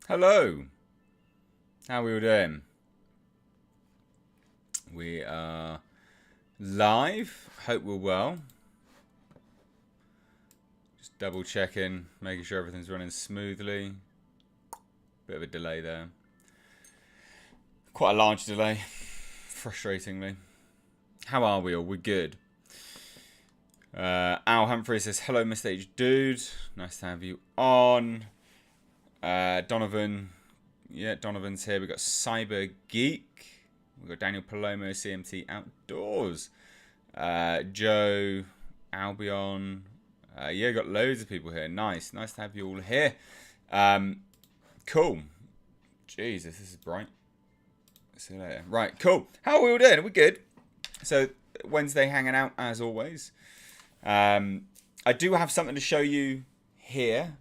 Hello. How are we all doing? We are live. Hope we're well. Just double checking, making sure everything's running smoothly. Bit of a delay there. Quite a large delay, frustratingly. How are we all? We're good. Al Humphrey says, hello, Mr. H Dude. Nice to have you on. Donovan. Yeah, Donovan's here. We've got Cyber Geek. We've got Daniel Palomo, CMT Outdoors. Joe, Albion. Yeah, got loads of people here. Nice. Nice to have you all here. Cool. Jesus, this is bright. See you later. Right, cool. How are we all doing? Are we good? So, Wednesday hanging out as always. I do have something to show you here.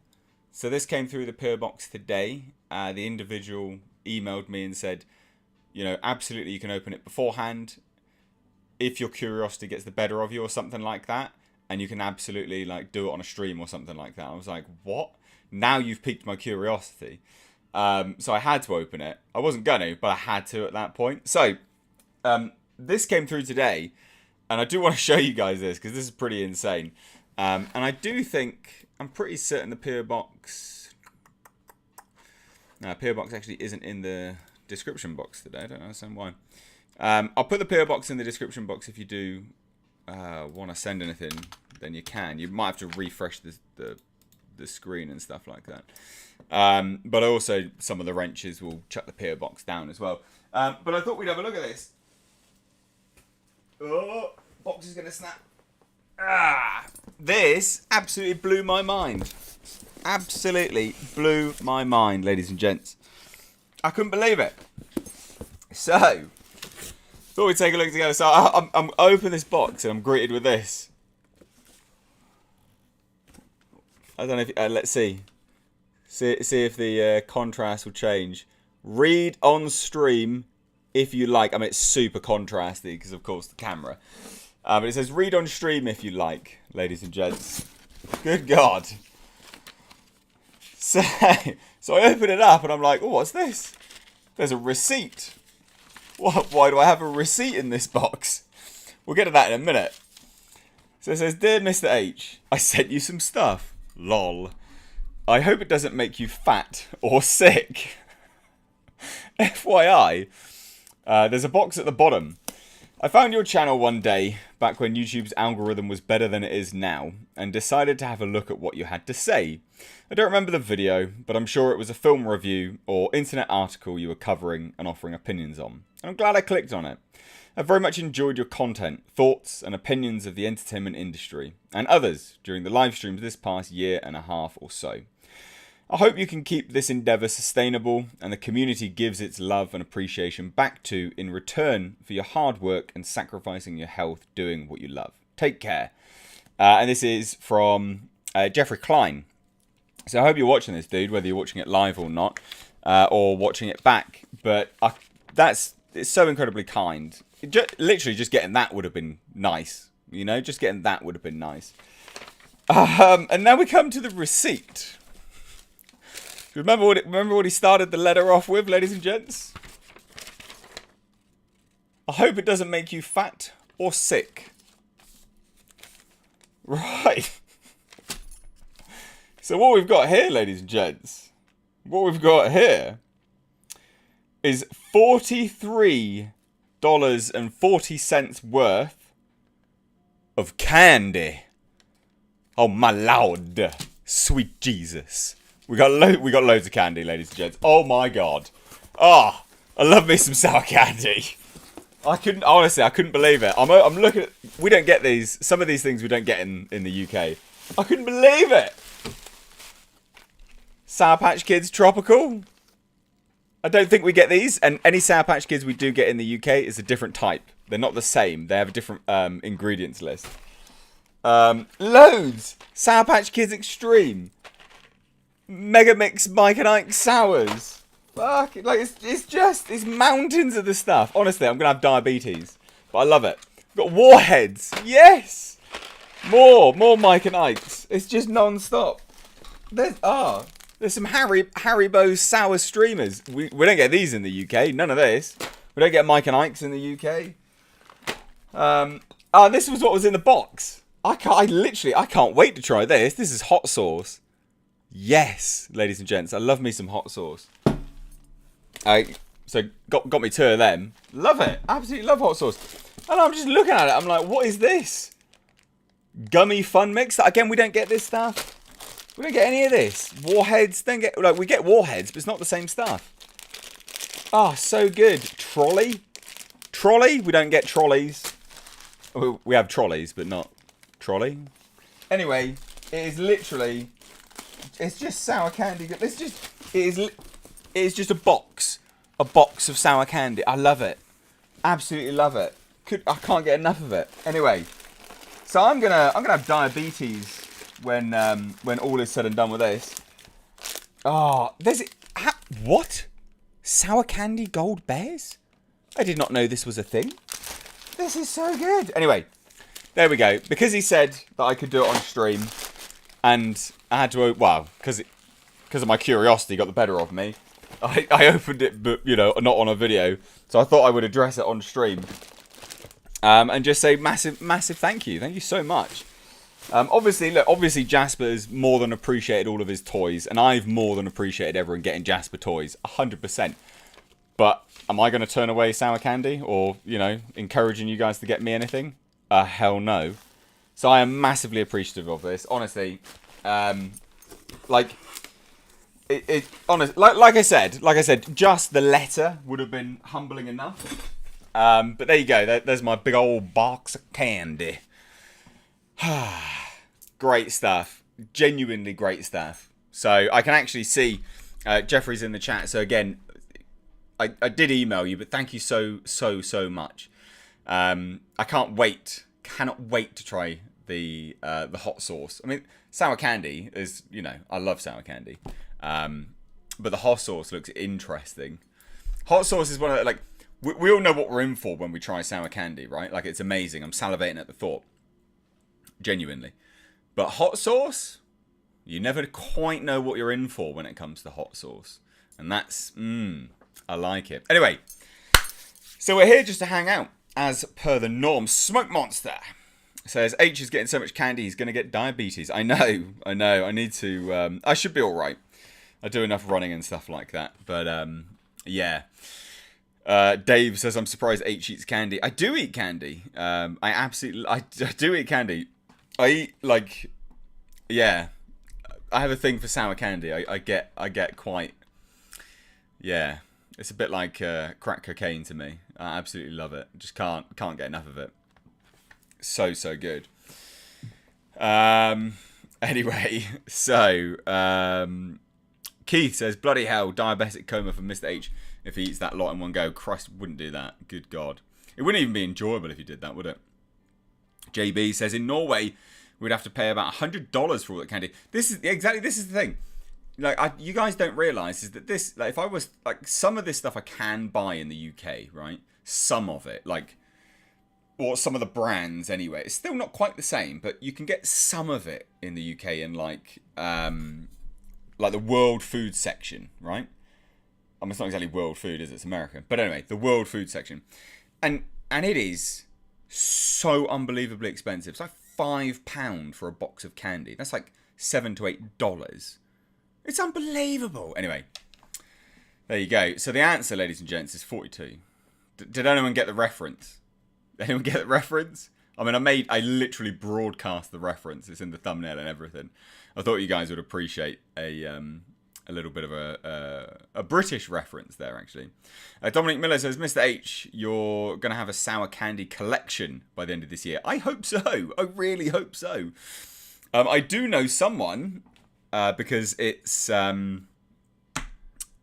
So this came through the PO box today. The individual emailed me and said, you know, absolutely you can open it beforehand if your curiosity gets the better of you or something like that. And you can absolutely like do it on a stream or something like that. I was like, what? Now you've piqued my curiosity. So I had to open it. I wasn't going to, but I had to at that point. So this came through today. And I do want to show you guys this because this is pretty insane. And I do think, I'm pretty certain the PO box... No, PO box actually isn't in the description box today. I don't understand why. I'll put the PO box in the description box if you do want to send anything, then you can. You might have to refresh the screen and stuff like that. But also, some of the wrenches will chuck the PO box down as well. But I thought we'd have a look at this. Oh, box is going to snap. This absolutely blew my mind. Absolutely blew my mind, ladies and gents. I couldn't believe it. So, thought we'd take a look together. So, I'm open this box and I'm greeted with this. I don't know if... let's see. See if the contrast will change. Read on stream if you like. I mean, it's super contrasty because, of course, the camera. But it says, read on stream if you like, ladies and gents. Good God. So I open it up and I'm like, oh, what's this? There's a receipt. What? Why do I have a receipt in this box? We'll get to that in a minute. So it says, Dear Mr. H, I sent you some stuff. Lol. I hope it doesn't make you fat or sick. FYI, there's a box at the bottom. I found your channel one day, back when YouTube's algorithm was better than it is now, and decided to have a look at what you had to say. I don't remember the video, but I'm sure it was a film review or internet article you were covering and offering opinions on. And I'm glad I clicked on it. I very much enjoyed your content, thoughts and opinions of the entertainment industry, and others during the live streams this past year and a half or so. I hope you can keep this endeavour sustainable and the community gives its love and appreciation back to in return for your hard work and sacrificing your health doing what you love. Take care. And this is from Jeffrey Klein. So I hope you're watching this, dude, whether you're watching it live or not, or watching it back. But it's so incredibly kind. Literally just getting that would have been nice. You know, just getting that would have been nice. And now we come to the receipt. Remember what he started the letter off with, ladies and gents? I hope it doesn't make you fat or sick. Right. So what we've got here, ladies and gents, what we've got here is $43.40 worth of candy. Oh my Lord, sweet Jesus. We got loads of candy, ladies and gents. Oh my God. Oh, I love me some sour candy. I couldn't believe it. I'm looking at, we don't get these, some of these things we don't get in the UK. I couldn't believe it. Sour Patch Kids Tropical. I don't think we get these, and any Sour Patch Kids we do get in the UK is a different type. They're not the same. They have a different ingredients list. Loads. Sour Patch Kids Extreme. Mega Mix Mike and Ike Sours. Fuck, like it's mountains of the stuff. Honestly, I'm gonna have diabetes, but I love it. We've got Warheads, yes. More Mike and Ikes. It's just non-stop. There's There's some Haribo sour streamers. We don't get these in the UK. None of this. We don't get Mike and Ike's in the UK. This was what was in the box. I can't wait to try this. This is hot sauce. Yes, ladies and gents, I love me some hot sauce. So got me two of them. Love it. Absolutely love hot sauce. And I'm just looking at it. I'm like, what is this? Gummy fun mix. Again, we don't get this stuff. We don't get any of this. Warheads. We get warheads, but it's not the same stuff. Oh, so good. Trolley. We don't get trolleys. We have trolleys, but not trolley. Anyway, it is literally. It's just sour candy. It is just a box of sour candy. I love it. Absolutely love it. I can't get enough of it. Anyway, so I'm gonna have diabetes when all is said and done with this. Oh, what? Sour candy gold bears? I did not know this was a thing. This is so good. Anyway, there we go. Because he said that I could do it on stream, and I had to, because of my curiosity got the better of me. I opened it, but not on a video. So I thought I would address it on stream, and just say massive thank you. Thank you so much. Obviously Jasper's more than appreciated all of his toys, and I've more than appreciated everyone getting Jasper toys, 100%. But am I going to turn away sour candy, or encouraging you guys to get me anything? Hell no. So I am massively appreciative of this. Honestly, like I said, just the letter would have been humbling enough. But there you go. There's my big old box of candy. Great stuff. Genuinely great stuff. So I can actually see Jeffrey's in the chat. So again, I did email you, but thank you so much. I cannot wait to try the hot sauce. I mean, sour candy is, I love sour candy. But the hot sauce looks interesting. Hot sauce is one of the, we all know what we're in for when we try sour candy, right? Like, it's amazing. I'm salivating at the thought. Genuinely. But hot sauce, you never quite know what you're in for when it comes to hot sauce. And that's, I like it. Anyway, so we're here just to hang out, as per the norm. Smoke Monster says, H is getting so much candy, he's going to get diabetes. I know. I need to, I should be all right. I do enough running and stuff like that. But, yeah. Dave says, I'm surprised H eats candy. I do eat candy. I do eat candy. I eat, yeah. I have a thing for sour candy. I get quite, yeah. It's a bit like crack cocaine to me. I absolutely love it. Just can't get enough of it. So good. Anyway, so Keith says, bloody hell, diabetic coma for Mr. H if he eats that lot in one go. Christ, wouldn't do that. Good God. It wouldn't even be enjoyable if you did that, would it? JB says, in Norway, we'd have to pay about $100 for all that candy. This is the thing. You guys don't realise is that this, if I was, some of this stuff I can buy in the UK, right? Some of it, or some of the brands anyway. It's still not quite the same, but you can get some of it in the UK in, the World Food section, right? I mean, it's not exactly World Food, is it? It's American. But anyway, the World Food section. And it is so unbelievably expensive. It's like £5 for a box of candy. That's like $7 to $8. It's unbelievable. Anyway, there you go. So the answer, ladies and gents, is 42. Did anyone get the reference? Anyone get the reference? I mean, I literally broadcast the reference. It's in the thumbnail and everything. I thought you guys would appreciate a little bit of a British reference there, actually. Dominic Miller says, Mr. H, you're going to have a sour candy collection by the end of this year. I hope so. I really hope so. I do know someone, because it's on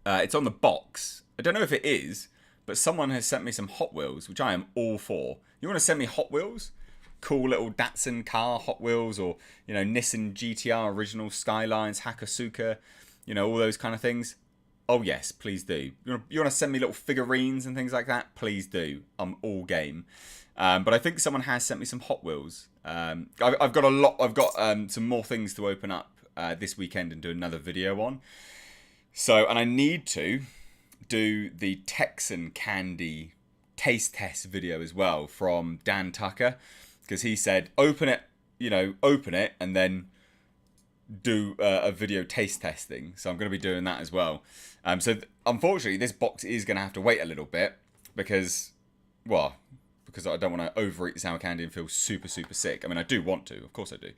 the box. I don't know if it is, but someone has sent me some Hot Wheels, which I am all for. You want to send me Hot Wheels? Cool little Datsun car Hot Wheels, or Nissan GTR original Skylines, Hakosuka, all those kind of things. Oh yes, please do. You want to send me little figurines and things like that? Please do. I'm all game. But I think someone has sent me some Hot Wheels. I've got a lot. I've got some more things to open up this weekend and do another video on. So, and I need to do the Texan candy taste test video as well from Dan Tucker, because he said open it, and then do a video taste testing. So I'm going to be doing that as well. Unfortunately, this box is going to have to wait a little bit because I don't want to overeat sour candy and feel super, super sick. I mean, I do want to, of course I do,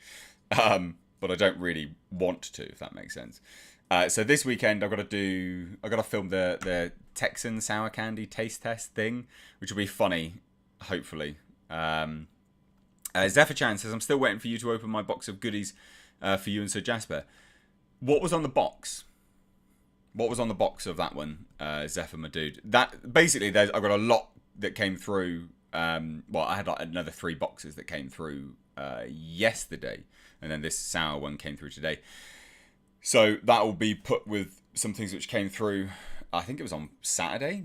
but I don't really want to, if that makes sense. So this weekend I've got to film the Texan sour candy taste test thing, which will be funny, hopefully. Zephyr Chan says, I'm still waiting for you to open my box of goodies for you and Sir Jasper. What was on the box? What was on the box of that one, Zephyr, my dude? That basically, I've got a lot that came through. I had like another 3 boxes that came through yesterday, and then this sour one came through today. So that will be put with some things which came through. I think it was on Saturday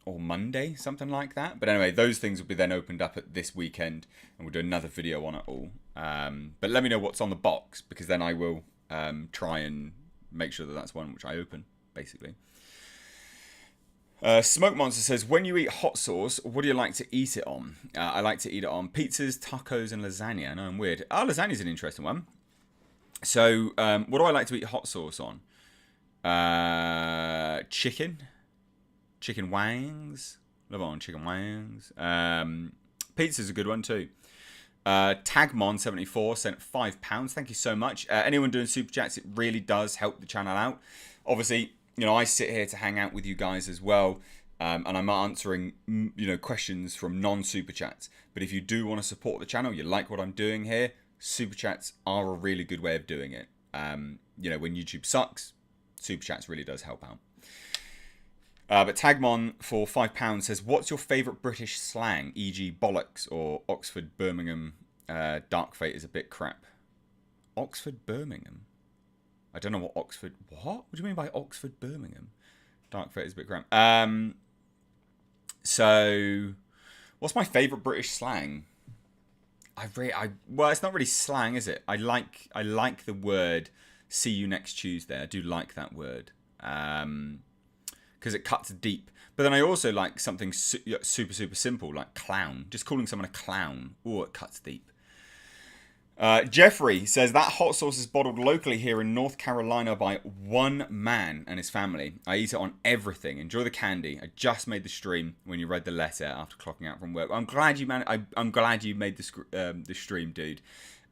or Monday, something like that. But anyway, those things will be then opened up at this weekend, and we'll do another video on it all. But let me know what's on the box, because then I will try and make sure that that's one which I open, basically. Smoke Monster says, when you eat hot sauce, what do you like to eat it on? I like to eat it on pizzas, tacos, and lasagna. I know I'm weird. Lasagna's an interesting one. So, what do I like to eat hot sauce on? Chicken wangs. Love it on chicken wangs. Pizza's a good one too. Tagmon74 sent £5. Thank you so much. Anyone doing super chats, it really does help the channel out. Obviously, I sit here to hang out with you guys as well, and I'm answering, questions from non-super chats. But if you do want to support the channel, you like what I'm doing here, super chats are a really good way of doing it. When YouTube sucks, super chats really does help out. But Tagmon for £5 says, what's your favourite British slang, e.g. bollocks or Oxford, Birmingham, dark fate is a bit crap? Oxford, Birmingham? I don't know what Oxford... What do you mean by Oxford, Birmingham? Dark fate is a bit crap. So, what's my favourite British slang? Well, it's not really slang, is it? I like the word see you next Tuesday. I do like that word. Because it cuts deep. But then I also like something super, super simple, like clown. Just calling someone a clown. Oh, it cuts deep. Jeffrey says, that hot sauce is bottled locally here in North Carolina by one man and his family. I eat it on everything. Enjoy the candy. I just made the stream when you read the letter after clocking out from work. I'm glad you I'm glad you made the stream, dude.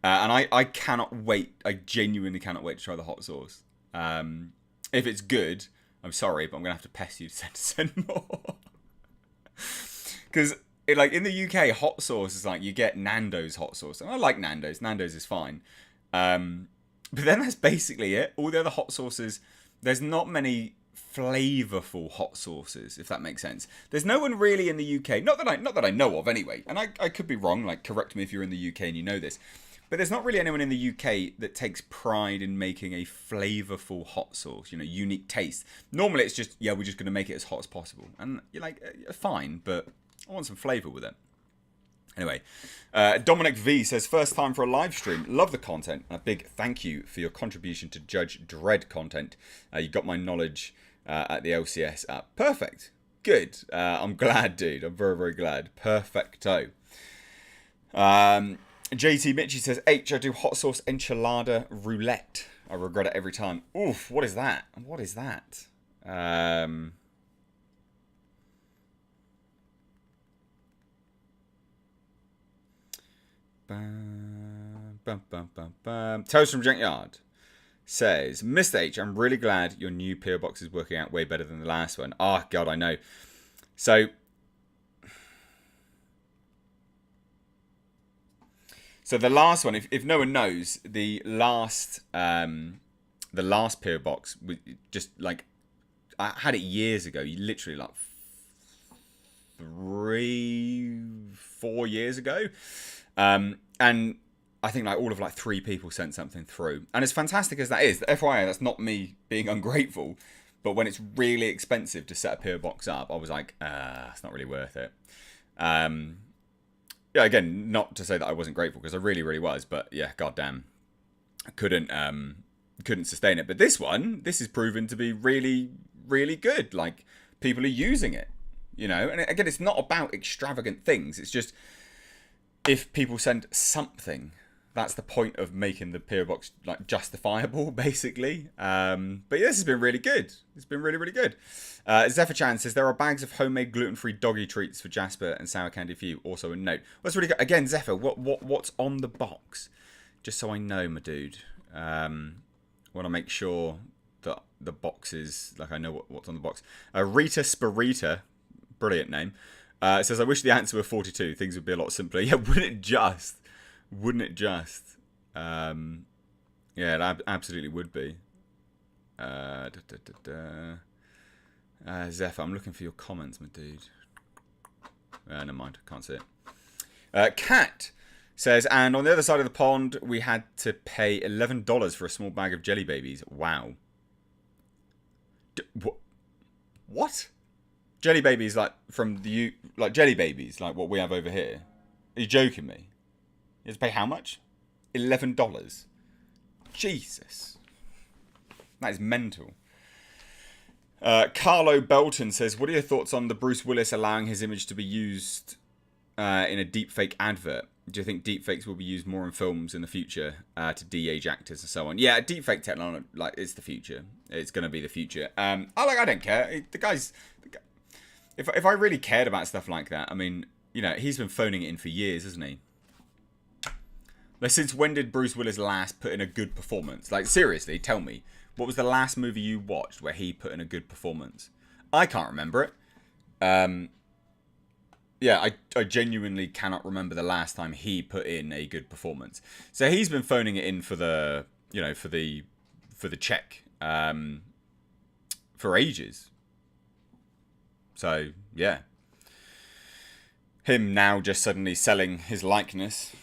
And I cannot wait. I genuinely cannot wait to try the hot sauce. If it's good, I'm sorry, but I'm going to have to pest you to send more. Because... like in the UK, hot sauce is like you get Nando's hot sauce. And I like Nando's. Nando's is fine. But then that's basically it. All the other hot sauces, there's not many flavorful hot sauces, if that makes sense. There's no one really in the UK, not that I know of anyway. And I could be wrong. Like, correct me if you're in the UK and you know this. But there's not really anyone in the UK that takes pride in making a flavorful hot sauce, unique taste. Normally it's just, we're just going to make it as hot as possible. And you're like, fine, but I want some flavour with it. Anyway, Dominic V says, first time for a live stream. Love the content. And a big thank you for your contribution to Judge Dredd content. You got my knowledge at the LCS app. Perfect. Good. I'm glad, dude. I'm very, very glad. Perfecto. JT Mitchie says, H, I do hot sauce enchilada roulette. I regret it every time. Oof, what is that? What is that? Toast from Junkyard says, Mr. H, I'm really glad your new PO box is working out way better than the last one. Oh, God, I know. So the last one, if no one knows, the last PO box was just like, I had it years ago, literally like 3-4 years ago. And I think like all of like 3 people sent something through. And as fantastic as that is, FYI, that's not me being ungrateful. But when it's really expensive to set a PO box up, I was like, it's not really worth it. Yeah, again, not to say that I wasn't grateful, because I really, really was. But yeah, goddamn. couldn't sustain it. But this is proven to be really, really good. Like, people are using it, you know. And again, it's not about extravagant things. It's just, if people send something, that's the point of making the PO box like justifiable, basically. But yeah, this has been really good. It's been really, really good. Zephyr Chan says there are bags of homemade gluten-free doggy treats for Jasper and sour candy for you. Also a note. What's really good? Again, Zephyr, what's on the box? Just so I know, my dude. Want to make sure that the box is, like, I know what's on the box. Rita Sparita, brilliant name, says, I wish the answer were 42. Things would be a lot simpler. Yeah, wouldn't it just? Wouldn't it just? Yeah, it absolutely would be. Zephyr, I'm looking for your comments, my dude. Never mind, can't see it. Cat says, and on the other side of the pond, we had to pay $11 for a small bag of jelly babies. Wow. What? Jelly babies, like, from the... Like, jelly babies, like what we have over here? Are you joking me? You have to pay how much? $11. Jesus. That is mental. Carlo Belton says, what are your thoughts on the Bruce Willis allowing his image to be used in a deepfake advert? Do you think deepfakes will be used more in films in the future to de-age actors and so on? Yeah, deepfake technology, like, it's the future. It's going to be the future. I don't care. The guy's... If I really cared about stuff like that, I mean, you know, he's been phoning it in for years, hasn't he? Like, since when did Bruce Willis last put in a good performance? Like, seriously, tell me. What was the last movie you watched where he put in a good performance? I can't remember it. Yeah, I genuinely cannot remember the last time he put in a good performance. So he's been phoning it in for the, you know, for the check for ages. So, yeah. Him now just suddenly selling his likeness.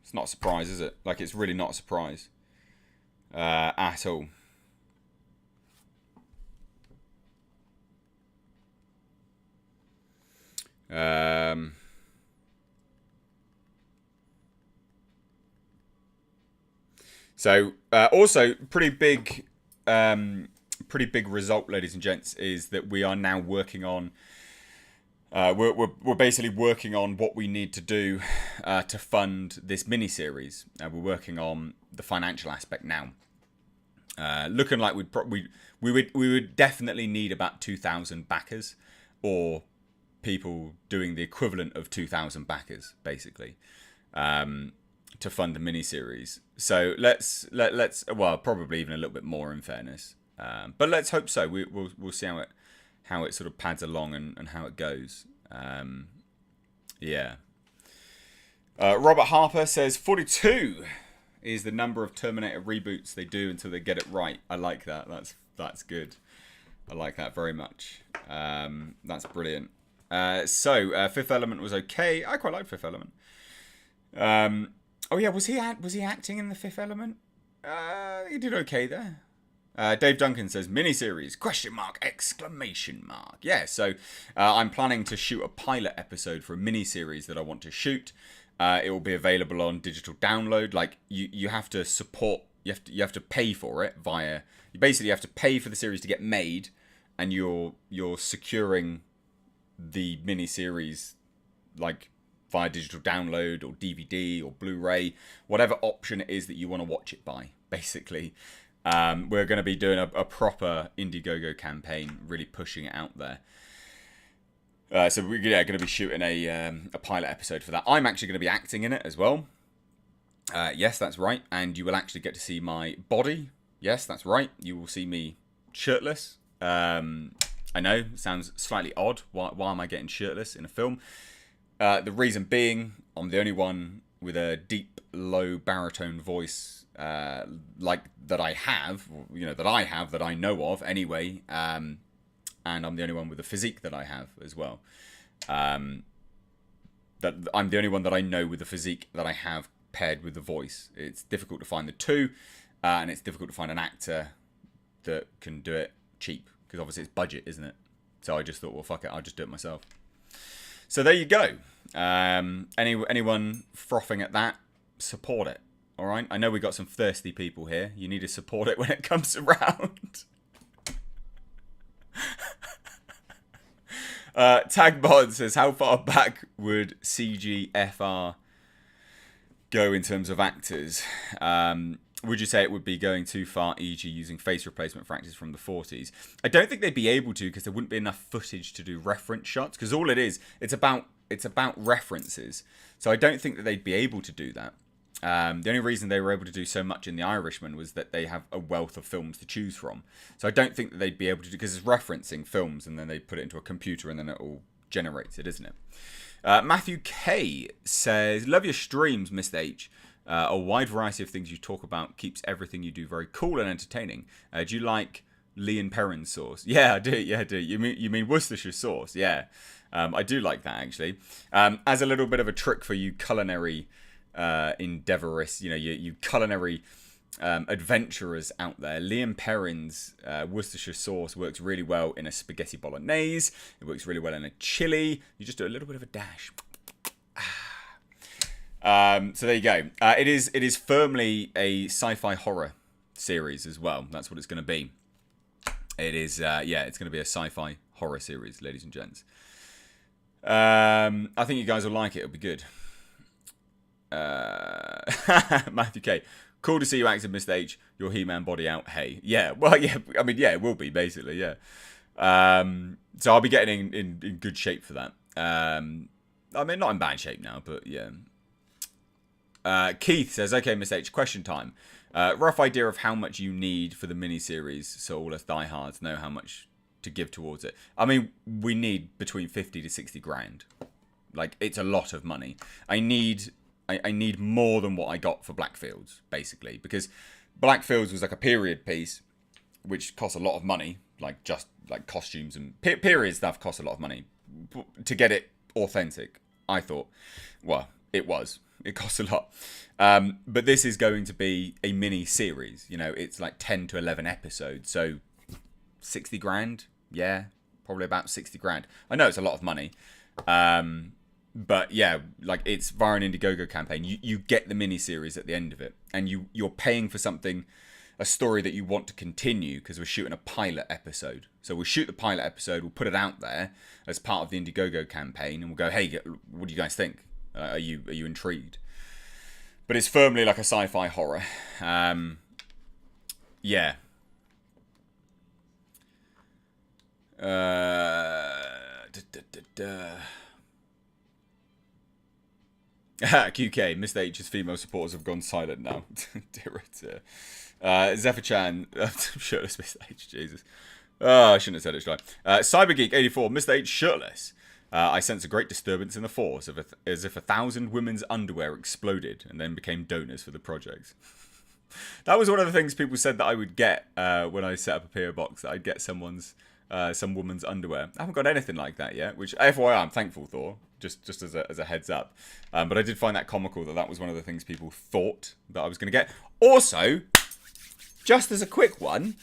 It's not a surprise, is it? Like, it's really not a surprise. At all. So, also, pretty big result, ladies and gents, is that we are now working on... we're basically working on what we need to do to fund this mini-series. We're working on the financial aspect now. Looking like we would definitely need about 2,000 backers, or people doing the equivalent of 2,000 backers, basically, to fund the mini-series. So let's well, probably even a little bit more, in fairness, but let's hope so. We'll see how it sort of pads along and how it goes. Yeah. Robert Harper says 42 is the number of Terminator reboots they do until they get it right. I like that. That's good. I like that very much. That's brilliant. So Fifth Element was okay. I quite like Fifth Element. Oh yeah, was he acting in the Fifth Element? He did okay there. Dave Duncan says, miniseries, ? Yeah, so I'm planning to shoot a pilot episode for a miniseries that I want to shoot. It will be available on digital download. Like, you have to support, you have to pay for it via, you basically have to pay for the series to get made, and you're securing the miniseries, like, via digital download or DVD or Blu-ray, whatever option it is that you want to watch it by, basically. We're going to be doing a proper Indiegogo campaign, really pushing it out there. So we're going to be shooting a pilot episode for that. I'm actually going to be acting in it as well. Yes, that's right. And you will actually get to see my body. Yes, that's right. You will see me shirtless. I know, it sounds slightly odd. Why am I getting shirtless in a film? The reason being, I'm the only one with a deep, low baritone voice, like that I have, that I know of anyway, and I'm the only one with the physique that I have as well. That I'm the only one that I know with the physique that I have paired with the voice. It's difficult to find the two, and it's difficult to find an actor that can do it cheap, because obviously it's budget, isn't it? So I just thought, well, fuck it, I'll just do it myself. So there you go. Anyone frothing at that, support it. All right. I know we got some thirsty people here. You need to support it when it comes around. Tagbot says, how far back would CGFR go in terms of actors? Would you say it would be going too far, e.g. using face replacement for actors from the 40s? I don't think they'd be able to, because there wouldn't be enough footage to do reference shots, because all it is, it's about references. So I don't think that they'd be able to do that. The only reason they were able to do so much in The Irishman was that they have a wealth of films to choose from. So I don't think that they'd be able to do, because it's referencing films and then they put it into a computer and then it all generates it, isn't it? Matthew K says, love your streams, Mr. H. A wide variety of things you talk about keeps everything you do very cool and entertaining. Do you like Leon Perrin sauce? Yeah, I do. Yeah, I do. You mean Worcestershire sauce? Yeah, I do like that, actually. As a little bit of a trick for you culinary endeavorists, you culinary adventurers out there, Leon Perrin's Worcestershire sauce works really well in a spaghetti bolognese. It works really well in a chili. You just do a little bit of a dash. So there you go. It is firmly a sci-fi horror series as well. That's what it's going to be. It is, it's going to be a sci-fi horror series, ladies and gents. I think you guys will like it. It'll be good. Matthew K. Cool to see you active, Mr. H. Your He-Man body out. Hey. Yeah. Well, yeah. I mean, yeah, it will be, basically, yeah. So I'll be getting in good shape for that. I mean, not in bad shape now, but yeah. Keith says, okay, Miss H, question time. Rough idea of how much you need for the miniseries so all us diehards know how much to give towards it. I mean, we need between 50 to 60 grand. Like, it's a lot of money. I need more than what I got for Blackfields, basically. Because Blackfields was like a period piece, which costs a lot of money. Like, just like costumes and period stuff costs a lot of money. To get it authentic, I thought. Well, it was. It costs a lot. But this is going to be a mini series. It's like 10 to 11 episodes. So 60 grand. Yeah, probably about 60 grand. I know it's a lot of money. But yeah, like it's via an Indiegogo campaign. You get the mini series at the end of it. And you're paying for something, a story that you want to continue, because we're shooting a pilot episode. So we'll shoot the pilot episode. We'll put it out there as part of the Indiegogo campaign. And we'll go, hey, what do you guys think? Are you intrigued? But it's firmly like a sci-fi horror. Yeah. QK, Mr. H's female supporters have gone silent now. Dear. Zephyr Chan, shirtless Mr. H, Jesus. Oh, I shouldn't have said it, should I? Cybergeek84, Mr. H shirtless. I sense a great disturbance in the force, as if 1,000 women's underwear exploded and then became donors for the project. That was one of the things people said that I would get when I set up a PO box. That I'd get some woman's underwear. I haven't got anything like that yet, which FYI I'm thankful for. Just as a heads up. But I did find that comical that was one of the things people thought that I was going to get. Also, just as a quick one.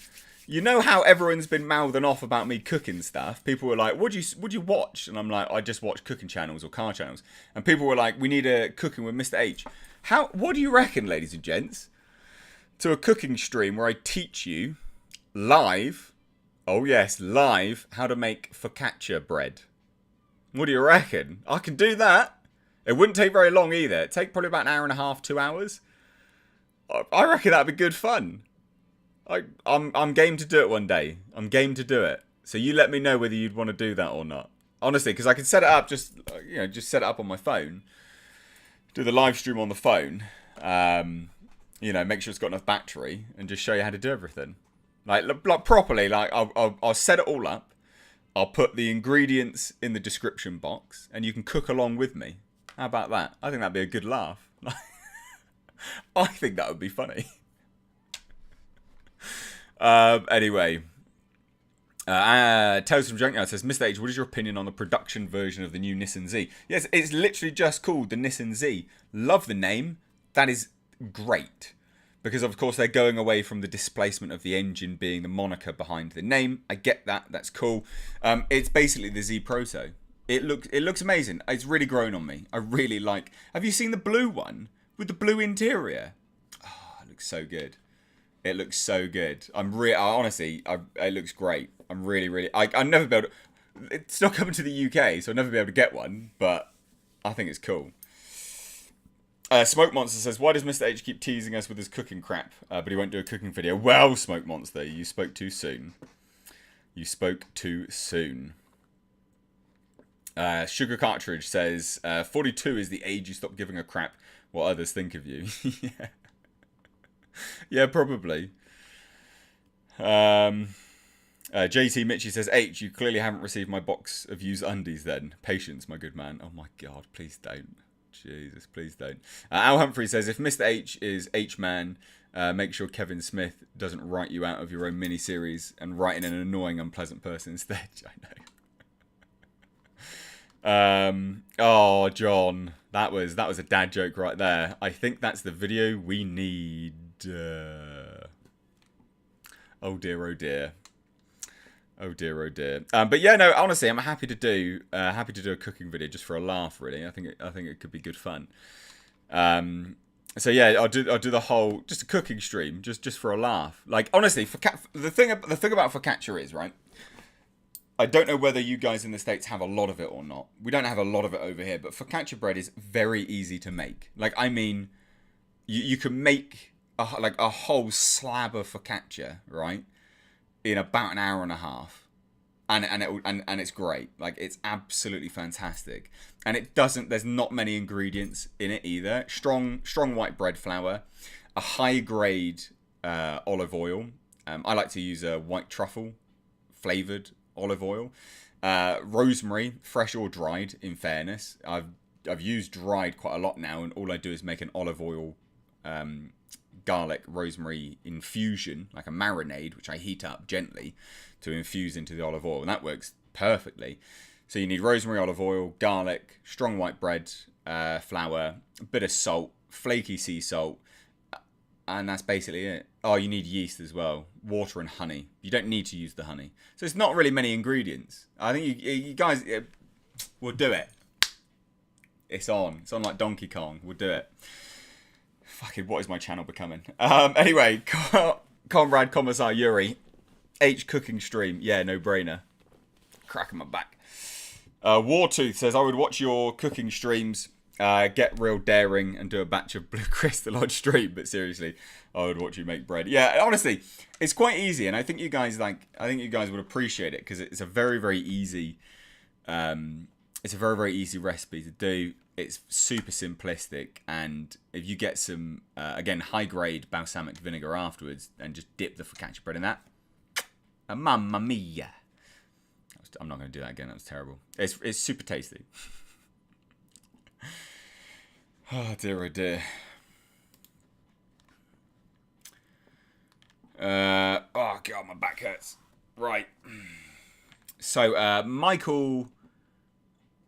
You know how everyone's been mouthing off about me cooking stuff? People were like, would you watch? And I'm like, I just watch cooking channels or car channels. And people were like, we need a cooking with Mr. H. What do you reckon, ladies and gents? To a cooking stream where I teach you live, oh yes, live, how to make focaccia bread. What do you reckon? I can do that. It wouldn't take very long either. It'd take probably about an hour and a half, 2 hours. I reckon that'd be good fun. I'm game to do it one day. I'm game to do it. So you let me know whether you'd want to do that or not. Honestly, because I can set it up just set it up on my phone. Do the live stream on the phone. Make sure it's got enough battery and just show you how to do everything. Like properly. Like I'll set it all up. I'll put the ingredients in the description box and you can cook along with me. How about that? I think that'd be a good laugh. I think that would be funny. Anyway, Tales from Junkyard says, Mr. H, what is your opinion on the production version of the new Nissan Z? Yes, it's literally just called the Nissan Z. Love the name. That is great. Because, of course, they're going away from the displacement of the engine being the moniker behind the name. I get that. That's cool. It's basically the Z Proto. It looks amazing. It's really grown on me. I really like... Have you seen the blue one? With the blue interior? looks so good. It looks so good. Honestly, it looks great. I'm really. I'll never be able to. It's not coming to the UK, so I'll never be able to get one. But I think it's cool. Smoke Monster says, why does Mr. H keep teasing us with his cooking crap? But he won't do a cooking video. Well, Smoke Monster, you spoke too soon. You spoke too soon. Sugar Cartridge says, 42 is the age you stop giving a crap what others think of you. Yeah. Yeah, probably. JT Mitchie says, H, you clearly haven't received my box of used undies then. Patience, my good man. Oh my God, please don't. Jesus, please don't. Al Humphrey says, if Mr. H is H-Man, make sure Kevin Smith doesn't write you out of your own mini-series and write in an annoying, unpleasant person instead. I know. Oh, John. That was a dad joke right there. I think that's the video we need. Oh dear, oh dear. Oh dear, oh dear. But yeah, no. Honestly, I'm happy to do a cooking video just for a laugh. Really, I think it could be good fun. So yeah, I'll do the whole just a cooking stream just for a laugh. Like honestly, the thing about focaccia is right. I don't know whether you guys in the States have a lot of it or not. We don't have a lot of it over here, but focaccia bread is very easy to make. Like I mean, you can make a whole slab of focaccia right in about an hour and a half, and it's great. Like it's absolutely fantastic, and there's not many ingredients in it either. Strong white bread flour, a high grade olive oil. I like to use a white truffle flavored olive oil, rosemary, fresh or dried. In fairness, I've used dried quite a lot now, and all I do is make an olive oil, garlic, rosemary infusion, like a marinade, which I heat up gently to infuse into the olive oil, and that works perfectly. So you need rosemary, olive oil, garlic, strong white bread, flour, a bit of salt, flaky sea salt, and that's basically it. Oh, you need yeast as well, water and honey. You don't need to use the honey. So it's not really many ingredients. I think you guys will do it. It's on like Donkey Kong. We'll do it. Fucking, what is my channel becoming? Anyway, Comrade Commissar Yuri. H cooking stream. Yeah, no brainer. Cracking my back. Wartooth says, I would watch your cooking streams. Get real daring and do a batch of Blue Crystal on stream. But seriously, I would watch you make bread. Yeah, honestly, it's quite easy, and I think you guys would appreciate it because it's a very, very easy. It's a very, very easy recipe to do. It's super simplistic, and if you get some again high grade balsamic vinegar afterwards, and just dip the focaccia bread in that, mamma mia! I'm not going to do that again. That was terrible. It's super tasty. Oh dear, oh dear. Oh god, my back hurts. Right. So Michael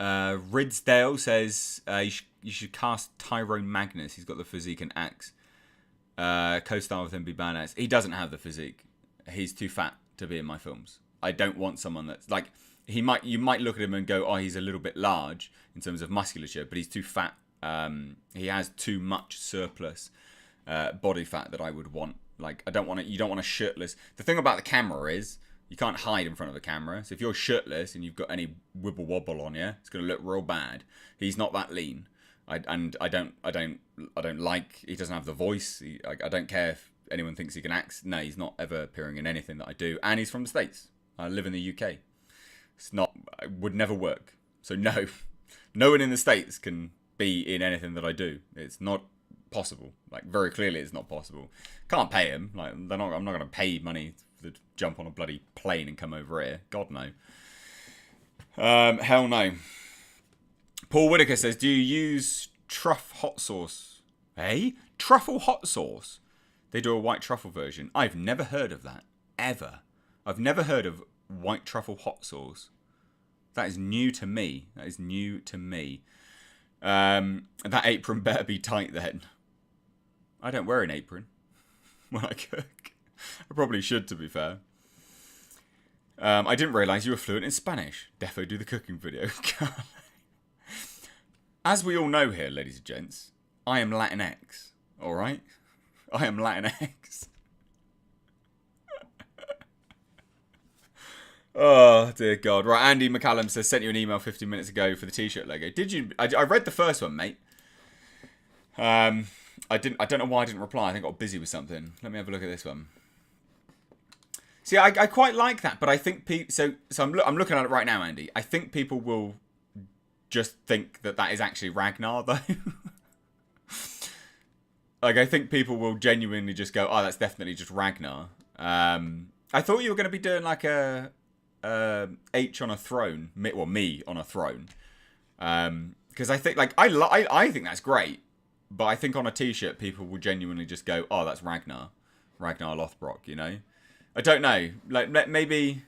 Ridsdale says you should cast Tyrone Magnus. He's got the physique and axe. Co-star with him be badass. He doesn't have the physique. He's too fat to be in my films. I don't want someone that's like you might look at him and go, oh, he's a little bit large in terms of musculature, but he's too fat. He has too much surplus body fat that I would want. Like you don't want a shirtless. The thing about the camera is you can't hide in front of the camera. So if you're shirtless and you've got any wibble wobble on you, it's going to look real bad. He's not that lean. I don't like. He doesn't have the voice. I don't care if anyone thinks he can act. No, he's not ever appearing in anything that I do. And he's from the States. I live in the UK. It would never work. So no one in the States can be in anything that I do. It's not possible. Like very clearly, it's not possible. Can't pay him. Like I'm not going to pay money to jump on a bloody plane and come over here. God no. Hell no. Paul Whitaker says, do you use truff hot sauce? Hey, truffle hot sauce. They do a white truffle version. I've never heard of that ever. I've never heard of white truffle hot sauce. That is new to me. That apron better be tight then. I don't wear an apron when I cook. I probably should, to be fair. I didn't realise you were fluent in Spanish. Defo do the cooking video. As we all know here, ladies and gents, I am Latinx. Alright? I am Latinx. Oh, dear God. Right, Andy McCallum says, sent you an email 15 minutes ago for the t-shirt logo. Did you? I read the first one, mate. I don't know why I didn't reply. I think I got busy with something. Let me have a look at this one. See, I quite like that, but I think so I'm looking at it right now, Andy. I think people will just think that is actually Ragnar, though. Like, I think people will genuinely just go, oh, that's definitely just Ragnar. I thought you were going to be doing like a H on a throne, well, me on a throne. Because I think, like, I think that's great. But I think on a t-shirt, people will genuinely just go, oh, that's Ragnar. Ragnar Lothbrok, you know? I don't know. Like, maybe...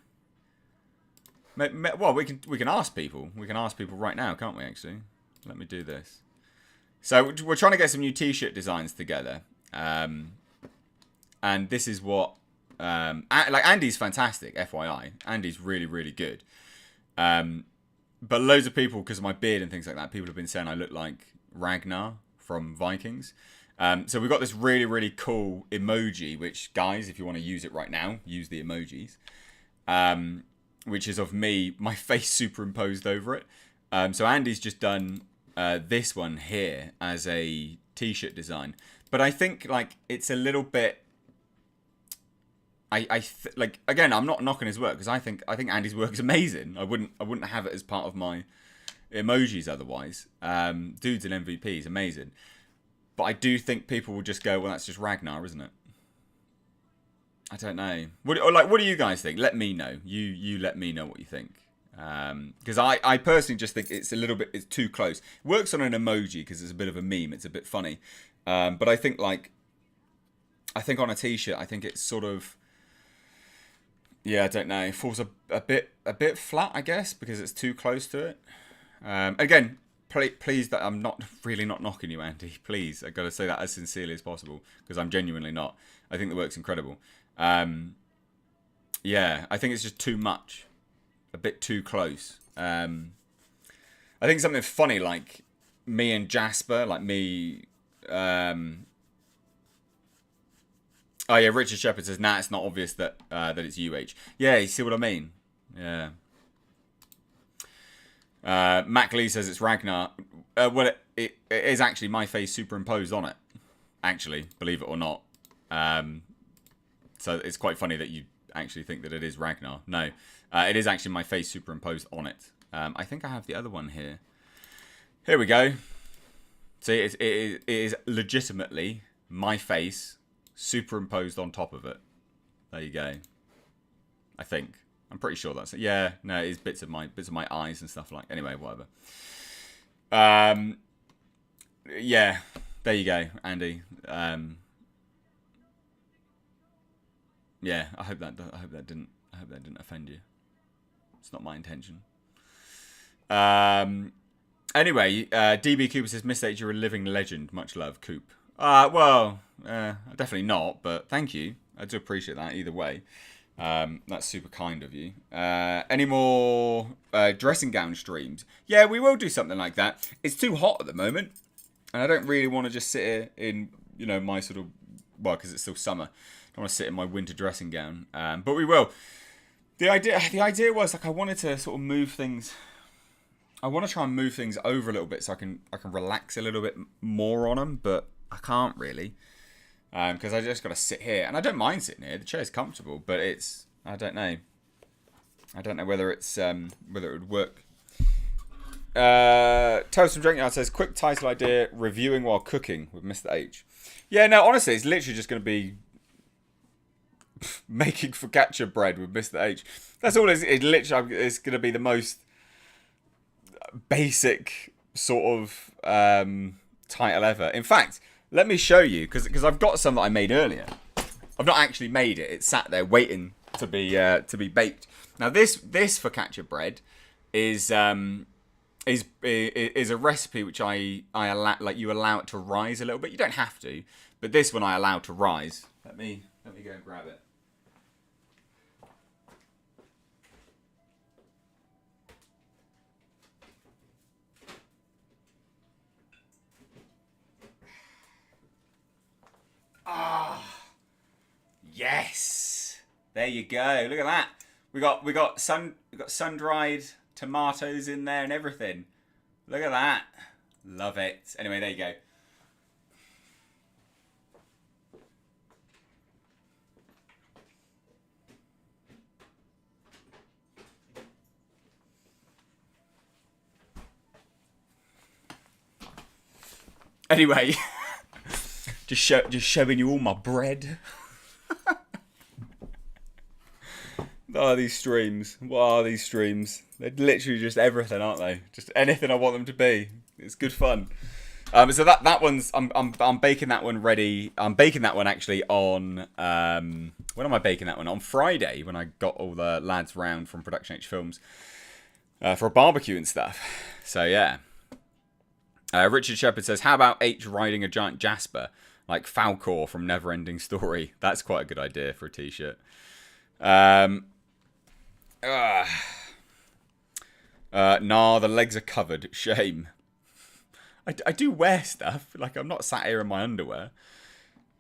Well, we can ask people. We can ask people right now, can't we, actually? Let me do this. So, we're trying to get some new t-shirt designs together. And this is what... like, Andy's fantastic, FYI. Andy's really, really good. But loads of people, because of my beard and things like that, people have been saying I look like Ragnar from Vikings. So we've got this really, really cool emoji, which, guys, if you want to use it right now, use the emojis. Which is of me, my face superimposed over it. So Andy's just done this one here as a t-shirt design. But I think, like, it's a little bit... like, again, I'm not knocking his work, because I think Andy's work is amazing. I wouldn't have it as part of my emojis otherwise. Dude's an MVP, he's amazing. But I do think people will just go, well, that's just Ragnar, isn't it? I don't know. What do you guys think? Let me know. You let me know what you think. Because I personally just think it's it's too close. It works on an emoji because it's a bit of a meme. It's a bit funny. But I think on a t-shirt, I think it's sort of... Yeah, I don't know. It falls a bit flat, I guess, because it's too close to it. Again, please, that I'm not knocking you, Andy. Please, I've got to say that as sincerely as possible, because I'm genuinely not. I think the work's incredible. Yeah, I think it's just too much, a bit too close. I think something funny like me and Jasper, like me. Oh yeah, Richard Shepherd says, nah, it's not obvious that it's UH. Yeah, you see what I mean? Yeah. Mac Lee says it's Ragnar. Well, it is actually my face superimposed on it. Actually, believe it or not. So it's quite funny that you actually think that it is Ragnar. No, it is actually my face superimposed on it. I think I have the other one here. Here we go. See, it is legitimately my face superimposed on top of it. There you go. I think. I'm pretty sure that's it. Yeah, no, it is bits of my eyes and stuff like. Anyway, whatever. Yeah, there you go, Andy. Yeah, I hope that didn't offend you. It's not my intention. Anyway, DB Cooper says, Miss H, you're a living legend. Much love, Coop. Well, definitely not, but thank you. I do appreciate that either way. That's super kind of you. Any more dressing gown streams? Yeah, we will do something like that. It's too hot at the moment, and I don't really want to just sit here in, my sort of, well, because it's still summer. I don't want to sit in my winter dressing gown, but we will. The idea was, like, I wanted to sort of move things. I want to try and move things over a little bit so I can relax a little bit more on them, but I can't really. Because I just got to sit here. And I don't mind sitting here. The chair's comfortable. But it's... I don't know. I don't know whether it's... whether it would work. Toast from Drinkyard says, quick title idea, reviewing while cooking with Mr. H. Yeah, no, honestly, it's literally just going to be... making focaccia bread with Mr. H. That's all it literally is going to be the most basic sort of title ever. In fact... Let me show you, because I've got some that I made earlier. I've not actually made it. It's sat there waiting to be baked. Now this focaccia bread is a recipe which I allow, like, you allow it to rise a little bit. You don't have to, but this one I allow to rise. Let me go and grab it. Ah, There you go. Look at that. We got sun-dried tomatoes in there and everything. Look at that. Love it. Anyway, there you go. Anyway, just showing you all my bread. Oh, these streams. What are these streams? They're literally just everything, aren't they? Just anything I want them to be. It's good fun. So that one's I'm baking that one ready. I'm baking that one actually on when am I baking that one? On Friday, when I got all the lads round from Production H Films for a barbecue and stuff. So yeah. Richard Shepherd says, how about H riding a giant Jasper like Falcor from Neverending Story? That's quite a good idea for a t-shirt. Nah, the legs are covered. Shame. I do wear stuff. Like, I'm not sat here in my underwear.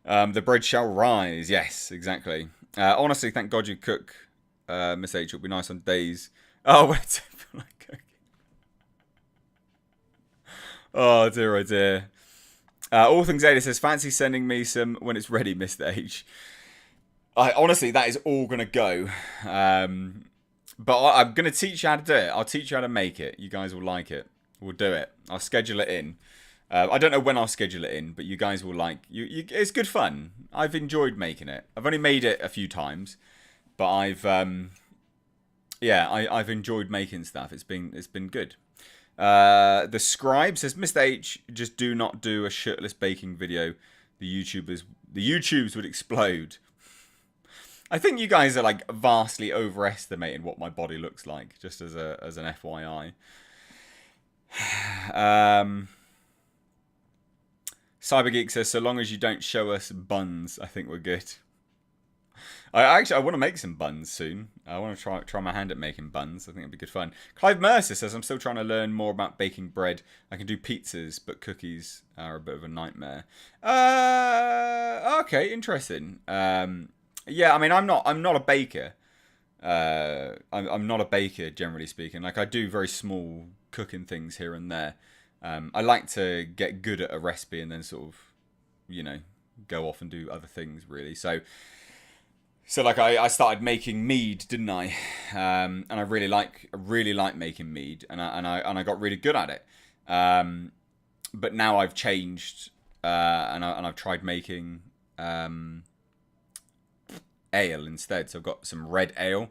The bread shall rise. Yes, exactly. Honestly, thank God you cook, Miss H. It'll be nice on days. Oh, wait. Oh, dear, oh, dear. All Things Ada says, fancy sending me some when it's ready, Mr. H. Honestly, that is all going to go. But I'm going to teach you how to do it. I'll teach you how to make it. You guys will like it. We'll do it. I'll schedule it in. I don't know when I'll schedule it in, but you guys will like... It's good fun. I've enjoyed making it. I've only made it a few times, but I've enjoyed making stuff. It's been good. The Scribe says, Mr. H, just do not do a shirtless baking video. The YouTubes would explode. I think you guys are like vastly overestimating what my body looks like, just as an FYI. Cybergeek says, so long as you don't show us buns, I think we're good. I want to make some buns soon. I want to try my hand at making buns. I think it'd be good fun. Clive Mercer says, I'm still trying to learn more about baking bread. I can do pizzas, but cookies are a bit of a nightmare. Okay, interesting. Yeah, I mean, I'm not a baker. I'm not a baker, generally speaking. Like, I do very small cooking things here and there. I like to get good at a recipe and then sort of, go off and do other things, really. So like, I started making mead, didn't I? And I really like making mead, and I got really good at it. But now I've changed, and I've tried making ale instead. So I've got some red ale,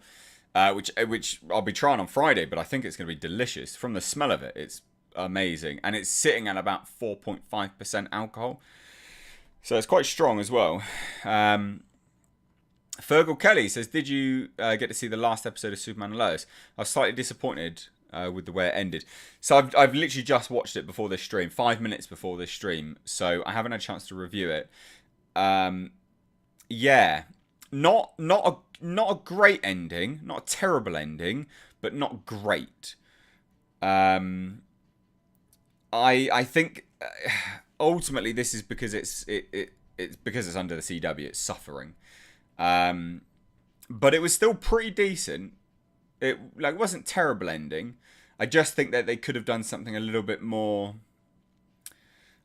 which I'll be trying on Friday, but I think it's going to be delicious. From the smell of it, it's amazing, and it's sitting at about 4.5% alcohol, so it's quite strong as well. Fergal Kelly says, did you get to see the last episode of Superman and Lois? I was slightly disappointed with the way it ended. So I've literally just watched it before this stream, 5 minutes before this stream, so I haven't had a chance to review it. Yeah, not a great ending, not a terrible ending, but not great. I think ultimately this is because it's because it's under the CW, it's suffering. But it was still pretty decent. It wasn't terrible ending. I just think that they could have done something a little bit more.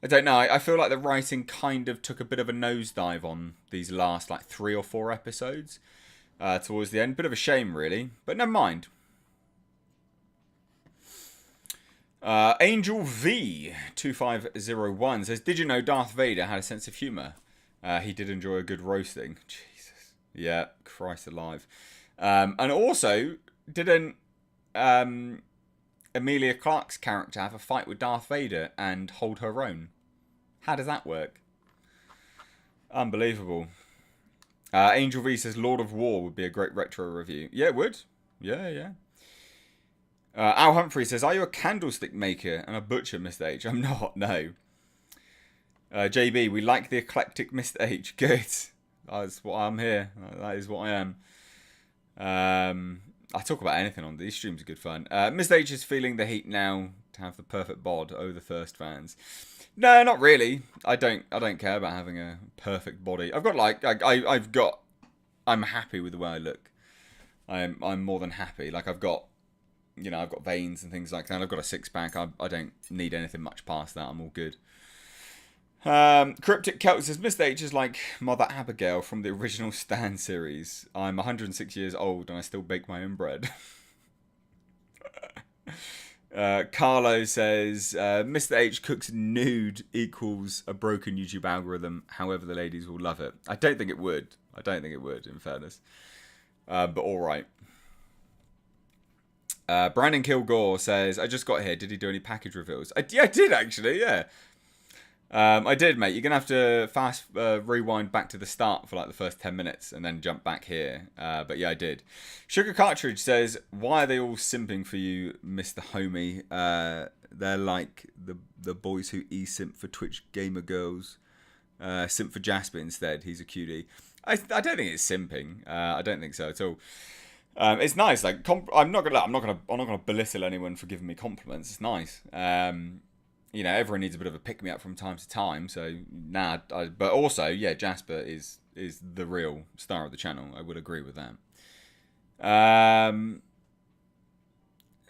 I don't know. I feel like the writing kind of took a bit of a nosedive on these last 3 or 4 episodes towards the end. Bit of a shame, really, but never mind. Angel V2501 says, did you know Darth Vader had a sense of humour? He did enjoy a good roasting. Jesus. Yeah, Christ alive. And also, didn't Emilia Clarke's character have a fight with Darth Vader and hold her own? How does that work? Unbelievable. Angel V says, Lord of War would be a great retro review. Yeah, it would. Yeah. Al Humphrey says, are you a candlestick maker and a butcher, Mr. H? I'm not, no. JB, we like the eclectic Mr. H. Good. That's what I'm here. That is what I am. I talk about anything on these streams. Are good fun. Mr. H is feeling the heat now to have the perfect bod. Oh, the thirst fans. No, not really. I don't care about having a perfect body. I've got I'm happy with the way I look. I'm more than happy. Like I've got, you know, I've got veins and things like that. I've got a six-pack. I don't need anything much past that. I'm all good. Cryptic Celt says, Mr. H is like Mother Abigail from the original Stan series. I'm 106 years old and I still bake my own bread. Carlo says, Mr. H cooks nude equals a broken YouTube algorithm. However, the ladies will love it. I don't think it would. In fairness. But all right. Brandon Kilgore says, I just got here. Did he do any package reveals? Yeah, I did actually, yeah. I did, mate. You're going to have to fast rewind back to the start for like the first 10 minutes and then jump back here. But yeah, I did. Sugar Cartridge says, why are they all simping for you, Mr. Homie? They're like the boys who e-simp for Twitch gamer girls. Simp for Jasper instead. He's a cutie. I don't think it's simping. I don't think so at all. It's nice. Like I'm not gonna belittle anyone for giving me compliments. It's nice. You know, everyone needs a bit of a pick-me-up from time to time. So, but also, yeah, Jasper is the real star of the channel. I would agree with that.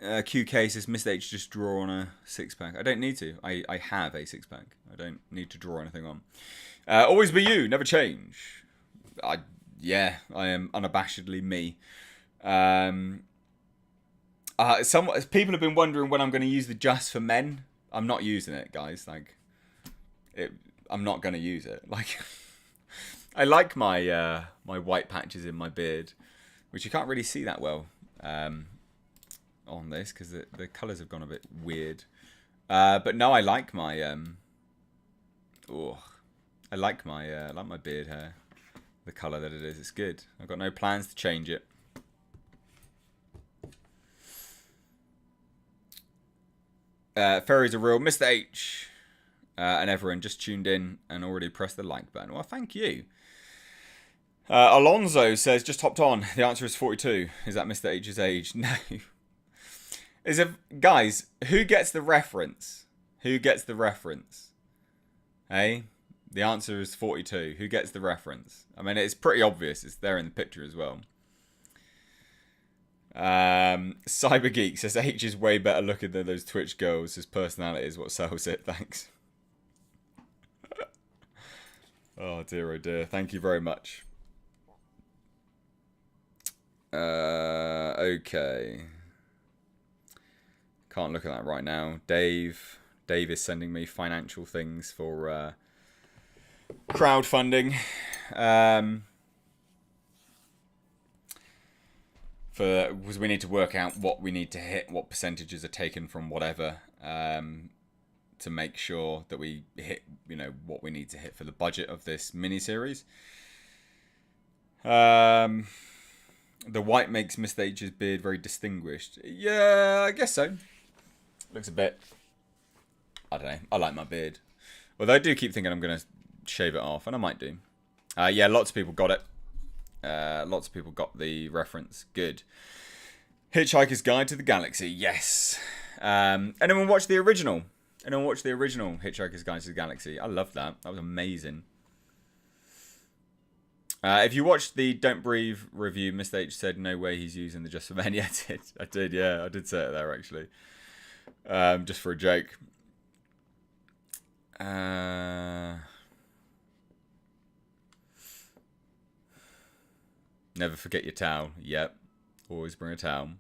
QK says, Mr. H just draw on a six-pack. I don't need to. I have a six-pack. I don't need to draw anything on. Always be you, never change. I am unabashedly me. People have been wondering when I'm going to use the Just for Men. I'm not using it, guys. I'm not going to use it. Like, I like my my white patches in my beard, which you can't really see that well on this because the colours have gone a bit weird. But no, I like my I like my beard hair, the colour that it is. It's good. I've got no plans to change it. Fairies are real. Mr. H and everyone just tuned in and already pressed the like button. Well, thank you. Alonso says, just hopped on. The answer is 42. Is that Mr. H's age? No. Guys, who gets the reference? Who gets the reference? Hey? The answer is 42. Who gets the reference? I mean, it's pretty obvious. It's there in the picture as well. Cyber Geek says H is way better looking than those Twitch girls. His personality is what sells it. Thanks. Oh dear, oh dear. Thank you very much. Okay. Can't look at that right now. Dave is sending me financial things for crowdfunding. Because we need to work out what we need to hit, what percentages are taken from whatever, to make sure that we hit, you know, what we need to hit for the budget of this mini-series. The white makes Mr. H's beard very distinguished. Yeah, I guess so. Looks a bit, I don't know, I like my beard. Although I do keep thinking I'm going to shave it off, and I might do. Yeah, lots of people got it. Lots of people got the reference. Good. Hitchhiker's Guide to the Galaxy. Yes. Anyone watch the original? Hitchhiker's Guide to the Galaxy? I love that. That was amazing. If you watched the Don't Breathe review, Mr. H said no way he's using the Just for Men. Yeah, I did. Yeah, I did say it there actually. Just for a joke. Never forget your towel. Yep. Always bring a towel.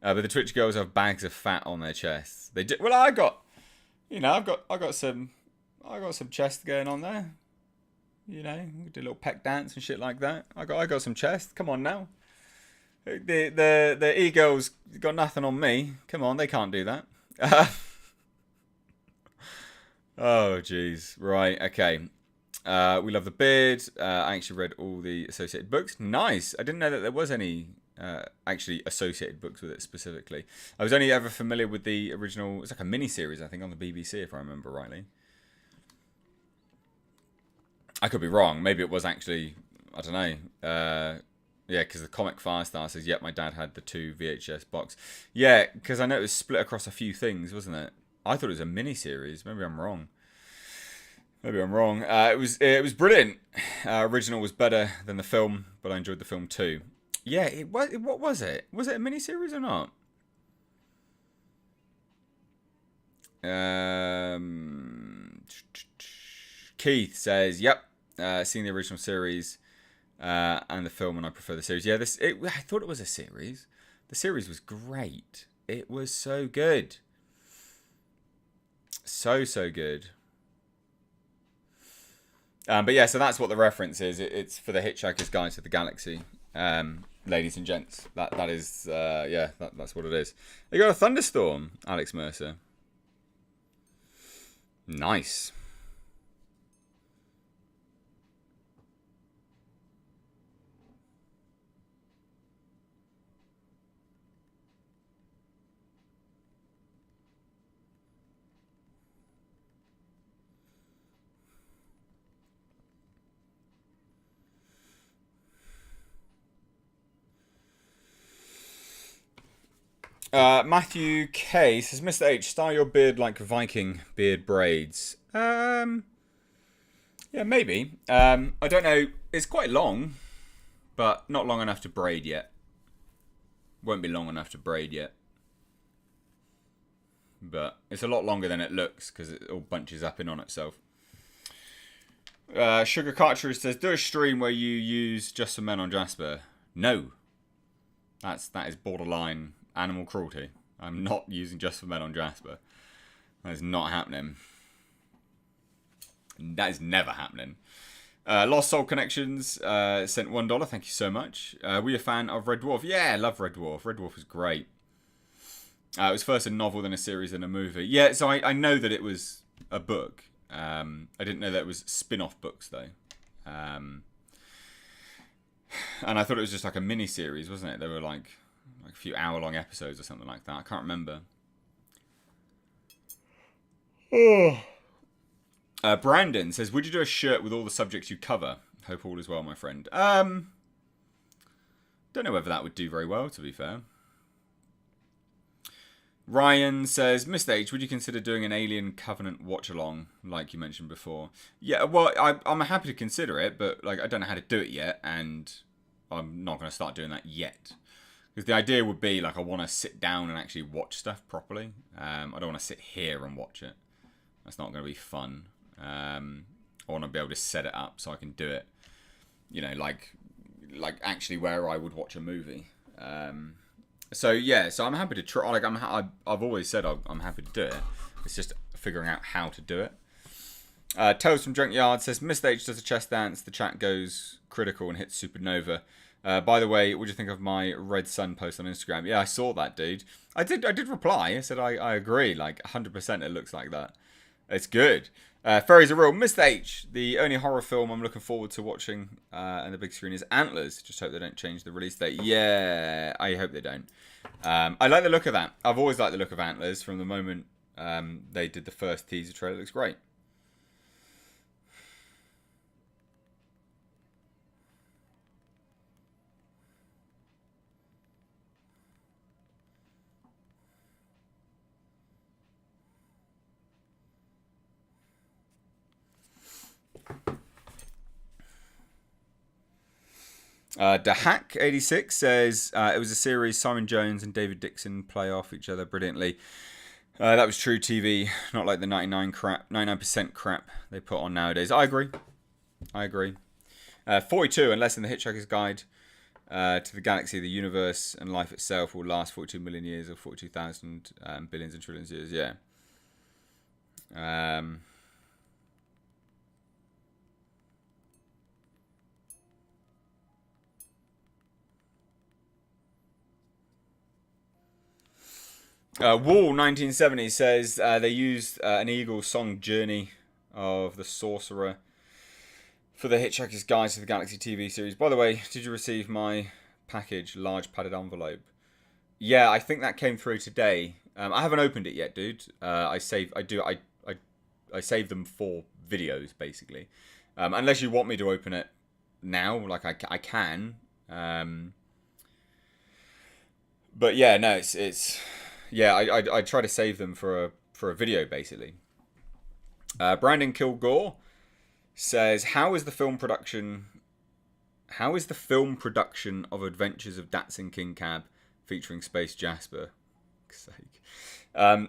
But the Twitch girls have bags of fat on their chests. They do. Well, I got some chest going on there. You know, we do a little peck dance and shit like that. I got some chest. Come on now. The e-girls got nothing on me. Come on, they can't do that. Oh jeez. Right. Okay. We love the beard. I actually read all the associated books. Nice. I didn't know that there was any actually associated books with it specifically. I was only ever familiar with the original. It's like a mini-series, I think, on the BBC, if I remember rightly. I could be wrong. Maybe it was actually, I don't know. Yeah, because the comic Firestar says, yep, my dad had the 2 VHS box. Yeah, because I know it was split across a few things, wasn't it? I thought it was a mini-series. Maybe I'm wrong. Maybe I'm wrong. It was brilliant. Original was better than the film, but I enjoyed the film too. Yeah, it was. What was it? Was it a miniseries or not? Keith says, "Yep, seen the original series and the film, and I prefer the series." Yeah, I thought it was a series. The series was great. It was so good. So good. But yeah, so that's what the reference is. It's for the Hitchhiker's Guide to the Galaxy, ladies and gents. That is, yeah, that's what it is. They got a thunderstorm, Alex Mercer. Nice. Matthew K says, Mr. H, style your beard like Viking beard braids. Yeah, maybe. I don't know. It's quite long, but not long enough to braid yet. Won't be long enough to braid yet. But it's a lot longer than it looks because it all bunches up in on itself. Sugar Cartridge says, do a stream where you use Just for Men on Jasper. No. That is borderline animal cruelty. I'm not using Just for Men on Jasper. That is not happening. That is never happening. Lost Soul Connections sent $1. Thank you so much. Were you a fan of Red Dwarf? Yeah, I love Red Dwarf. Red Dwarf was great. It was first a novel, then a series, then a movie. Yeah, so I know that it was a book. I didn't know that it was spin-off books, though. And I thought it was just like a mini-series, wasn't it? They were like a few hour-long episodes or something like that. I can't remember. Brandon says, would you do a shirt with all the subjects you cover? Hope all is well, my friend. Don't know whether that would do very well, to be fair. Ryan says, Mr. H, would you consider doing an Alien Covenant watch-along, like you mentioned before? Yeah, well, I'm happy to consider it, but like I don't know how to do it yet, and I'm not going to start doing that yet. Because the idea would be, like, I want to sit down and actually watch stuff properly. I don't want to sit here and watch it. That's not going to be fun. I want to be able to set it up so I can do it, you know, like actually where I would watch a movie. So yeah, so I'm happy to try. Like I've always said I'm happy to do it. It's just figuring out how to do it. Tales from Junkyard says, Mr. H does a chest dance. The chat goes critical and hits supernova. By the way, what do you think of my Red Sun post on Instagram? Yeah, I saw that, dude. I did reply. I said I agree. Like 100%, it looks like that. It's good. Fairies are real. Mr. H, the only horror film I'm looking forward to watching on the big screen is Antlers. Just hope they don't change the release date. Yeah, I hope they don't. I like the look of that. I've always liked the look of Antlers from the moment they did the first teaser trailer. It looks great. Dahak86 says, it was a series Simon Jones and David Dixon play off each other brilliantly. That was true TV, not like the 99% crap they put on nowadays. I agree. 42, unless in the Hitchhiker's Guide to the Galaxy, the universe and life itself will last 42 million years or 42,000 billions and trillions of years. Yeah. Wall 1970 says they used an Eagles song Journey of the Sorcerer for the Hitchhiker's Guide to the Galaxy TV series. By the way, did you receive my package, large padded envelope? Yeah, I think that came through today. I haven't opened it yet, dude. I save them for videos, basically. Unless you want me to open it now, like I can. But yeah, no, it's yeah, I try to save them for a video, basically. Brandon Kilgore says, how is the film production of Adventures of Datsun King Cab featuring Space Jasper? Sake.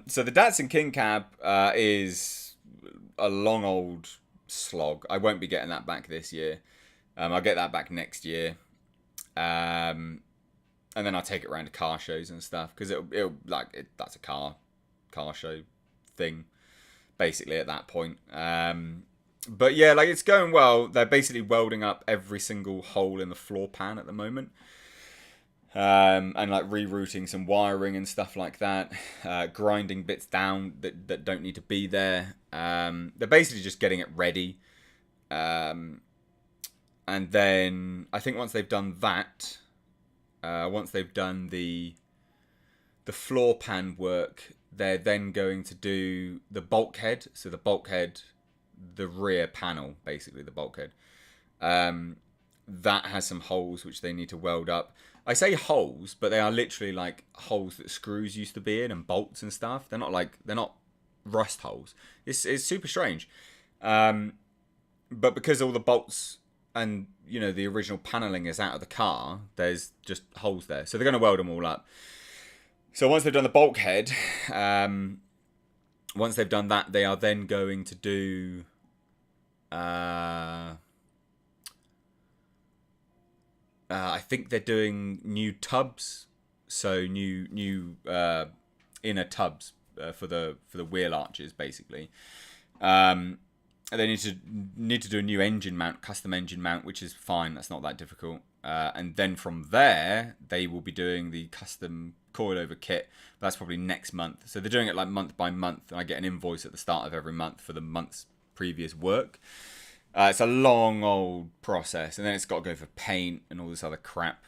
So the Datsun King Cab is a long old slog. I won't be getting that back this year. I'll get that back next year. And then I'll take it around to car shows and stuff, because that's a car show thing, basically, at that point. But yeah, like, it's going well. They're basically welding up every single hole in the floor pan at the moment. And like rerouting some wiring and stuff like that, grinding bits down that don't need to be there. They're basically just getting it ready. And then I think once they've done that, once they've done the floor pan work, they're then going to do the bulkhead. So the bulkhead, the rear panel, basically the bulkhead. That has some holes which they need to weld up. I say holes, but they are literally like holes that screws used to be in and bolts and stuff. They're not rust holes. It's super strange. But because all the bolts and, you know, the original paneling is out of the car, there's just holes there. So they're going to weld them all up. So once they've done the bulkhead, once they've done that, they are then going to do I think they're doing new tubs, so new inner tubs for the wheel arches, basically. They need to do a new engine mount, custom engine mount, which is fine. That's not that difficult. And then from there, they will be doing the custom coilover kit. That's probably next month. So they're doing it like month by month, and I get an invoice at the start of every month for the month's previous work. It's a long old process, and then it's got to go for paint and all this other crap.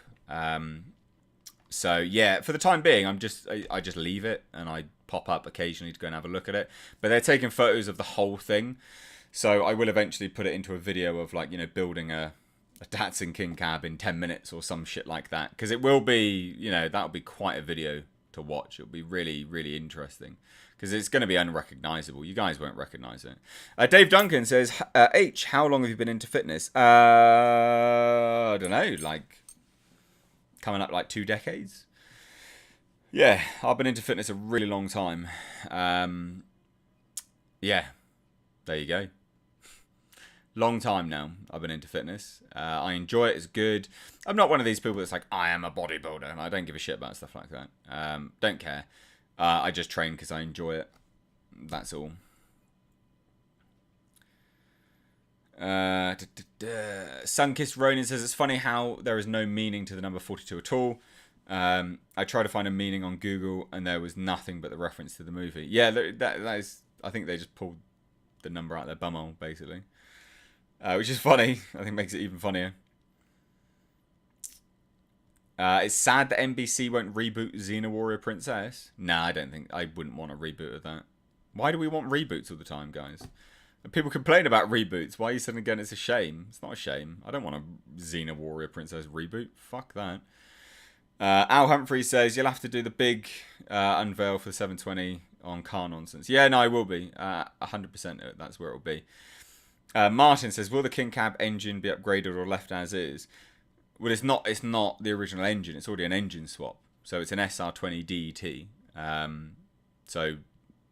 So yeah, for the time being, I just leave it, and I pop up occasionally to go and have a look at it. But they're taking photos of the whole thing, so I will eventually put it into a video of, like, you know, building a Datsun King Cab in 10 minutes or some shit like that, because it will be, you know, that'll be quite a video to watch. It'll be really, really interesting, because it's going to be unrecognizable. You guys won't recognize it. Dave Duncan says, H, how long have you been into fitness? I don't know, like, coming up like 2 decades. Yeah, I've been into fitness a really long time. Yeah, there you go. Long time now I've been into fitness. I enjoy it. It's good. I'm not one of these people that's like, I am a bodybuilder, and I don't give a shit about stuff like that. Don't care. I just train because I enjoy it. That's all. Sunkissed Ronin says, it's funny how there is no meaning to the number 42 at all. I tried to find a meaning on Google, and there was nothing but the reference to the movie. Yeah, that is. I think they just pulled the number out of their bumhole, basically. Which is funny. I think makes it even funnier. It's sad that NBC won't reboot Xena Warrior Princess. Nah, I wouldn't want a reboot of that. Why do we want reboots all the time, guys? People complain about reboots. Why are you saying again it's a shame? It's not a shame. I don't want a Xena Warrior Princess reboot. Fuck that. Al Humphrey says, you'll have to do the big unveil for the 720 on car nonsense. Yeah, no, I will be. 100% that's where it will be. Martin says, will the King Cab engine be upgraded or left as is? Well, it's not the original engine. It's already an engine swap. So it's an SR20 DET. So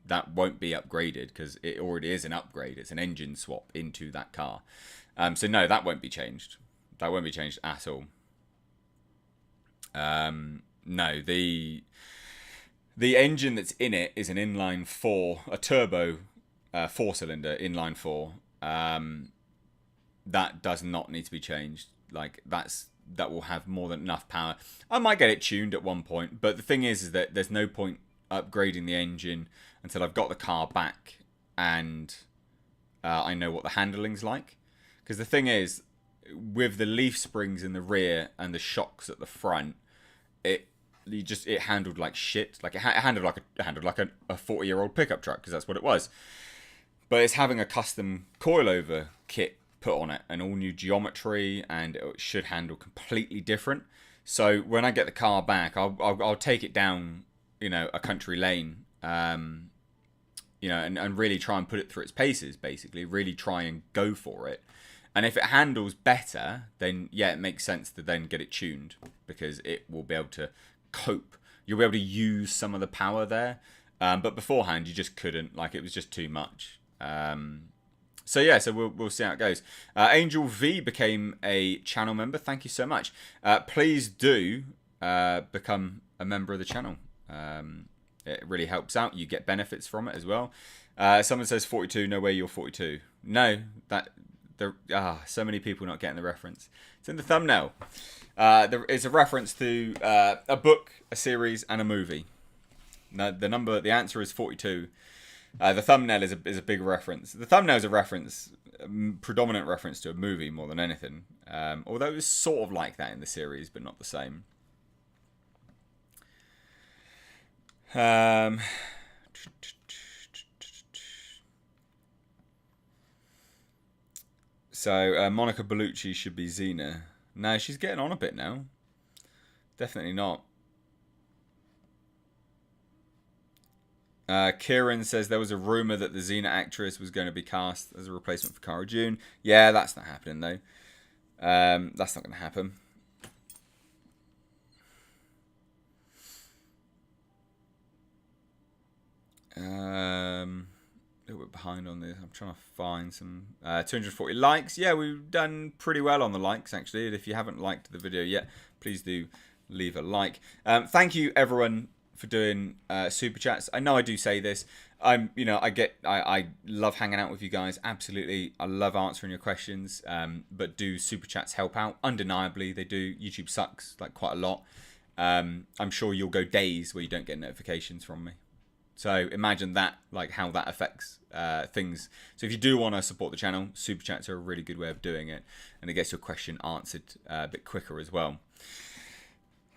that won't be upgraded because it already is an upgrade. It's an engine swap into that car. So no, that won't be changed. That won't be changed at all. No, the engine that's in it is an inline 4, a turbo 4-cylinder inline 4. That does not need to be changed. Like, that will have more than enough power. I might get it tuned at one point, but the thing is that there's no point upgrading the engine until I've got the car back and I know what the handling's like. Because the thing is, with the leaf springs in the rear and the shocks at the front, it handled like shit. Like it handled like a 40-year-old pickup truck, because that's what it was. But it's having a custom coilover kit put on it, and all new geometry, and it should handle completely different. So when I get the car back, I'll take it down, you know, a country lane, you know, and really try and put it through its paces, basically. Really try and go for it. And if it handles better, then, yeah, it makes sense to then get it tuned, because it will be able to cope. You'll be able to use some of the power there. But beforehand, you just couldn't. Like, it was just too much. So, yeah, so we'll see how it goes. Angel V became a channel member. Thank you so much. Please do become a member of the channel. It really helps out. You get benefits from it as well. Someone says 42. No way you're 42. No, so many people not getting the reference. It's in the thumbnail. There is a reference to a book, a series, and a movie. Now, the answer is 42. The thumbnail is a big reference. The thumbnail is a predominant reference to a movie more than anything. Although it was sort of like that in the series, but not the same. So, Monica Bellucci should be Xena. No, she's getting on a bit now. Definitely not. Kieran says there was a rumour that the Xena actress was going to be cast as a replacement for Cara June. Yeah, that's not happening, though. That's not going to happen. A little bit behind on this. I'm trying to find some 240 likes. Yeah, we've done pretty well on the likes, actually. And if you haven't liked the video yet, please do leave a like. Thank you, everyone, for doing super chats. I know I do say this. I love hanging out with you guys. Absolutely, I love answering your questions. But do super chats help out? Undeniably, they do. YouTube sucks like quite a lot. I'm sure you'll go days where you don't get notifications from me. So imagine that, like how that affects things. So if you do want to support the channel, super chats are a really good way of doing it, and it gets your question answered a bit quicker as well.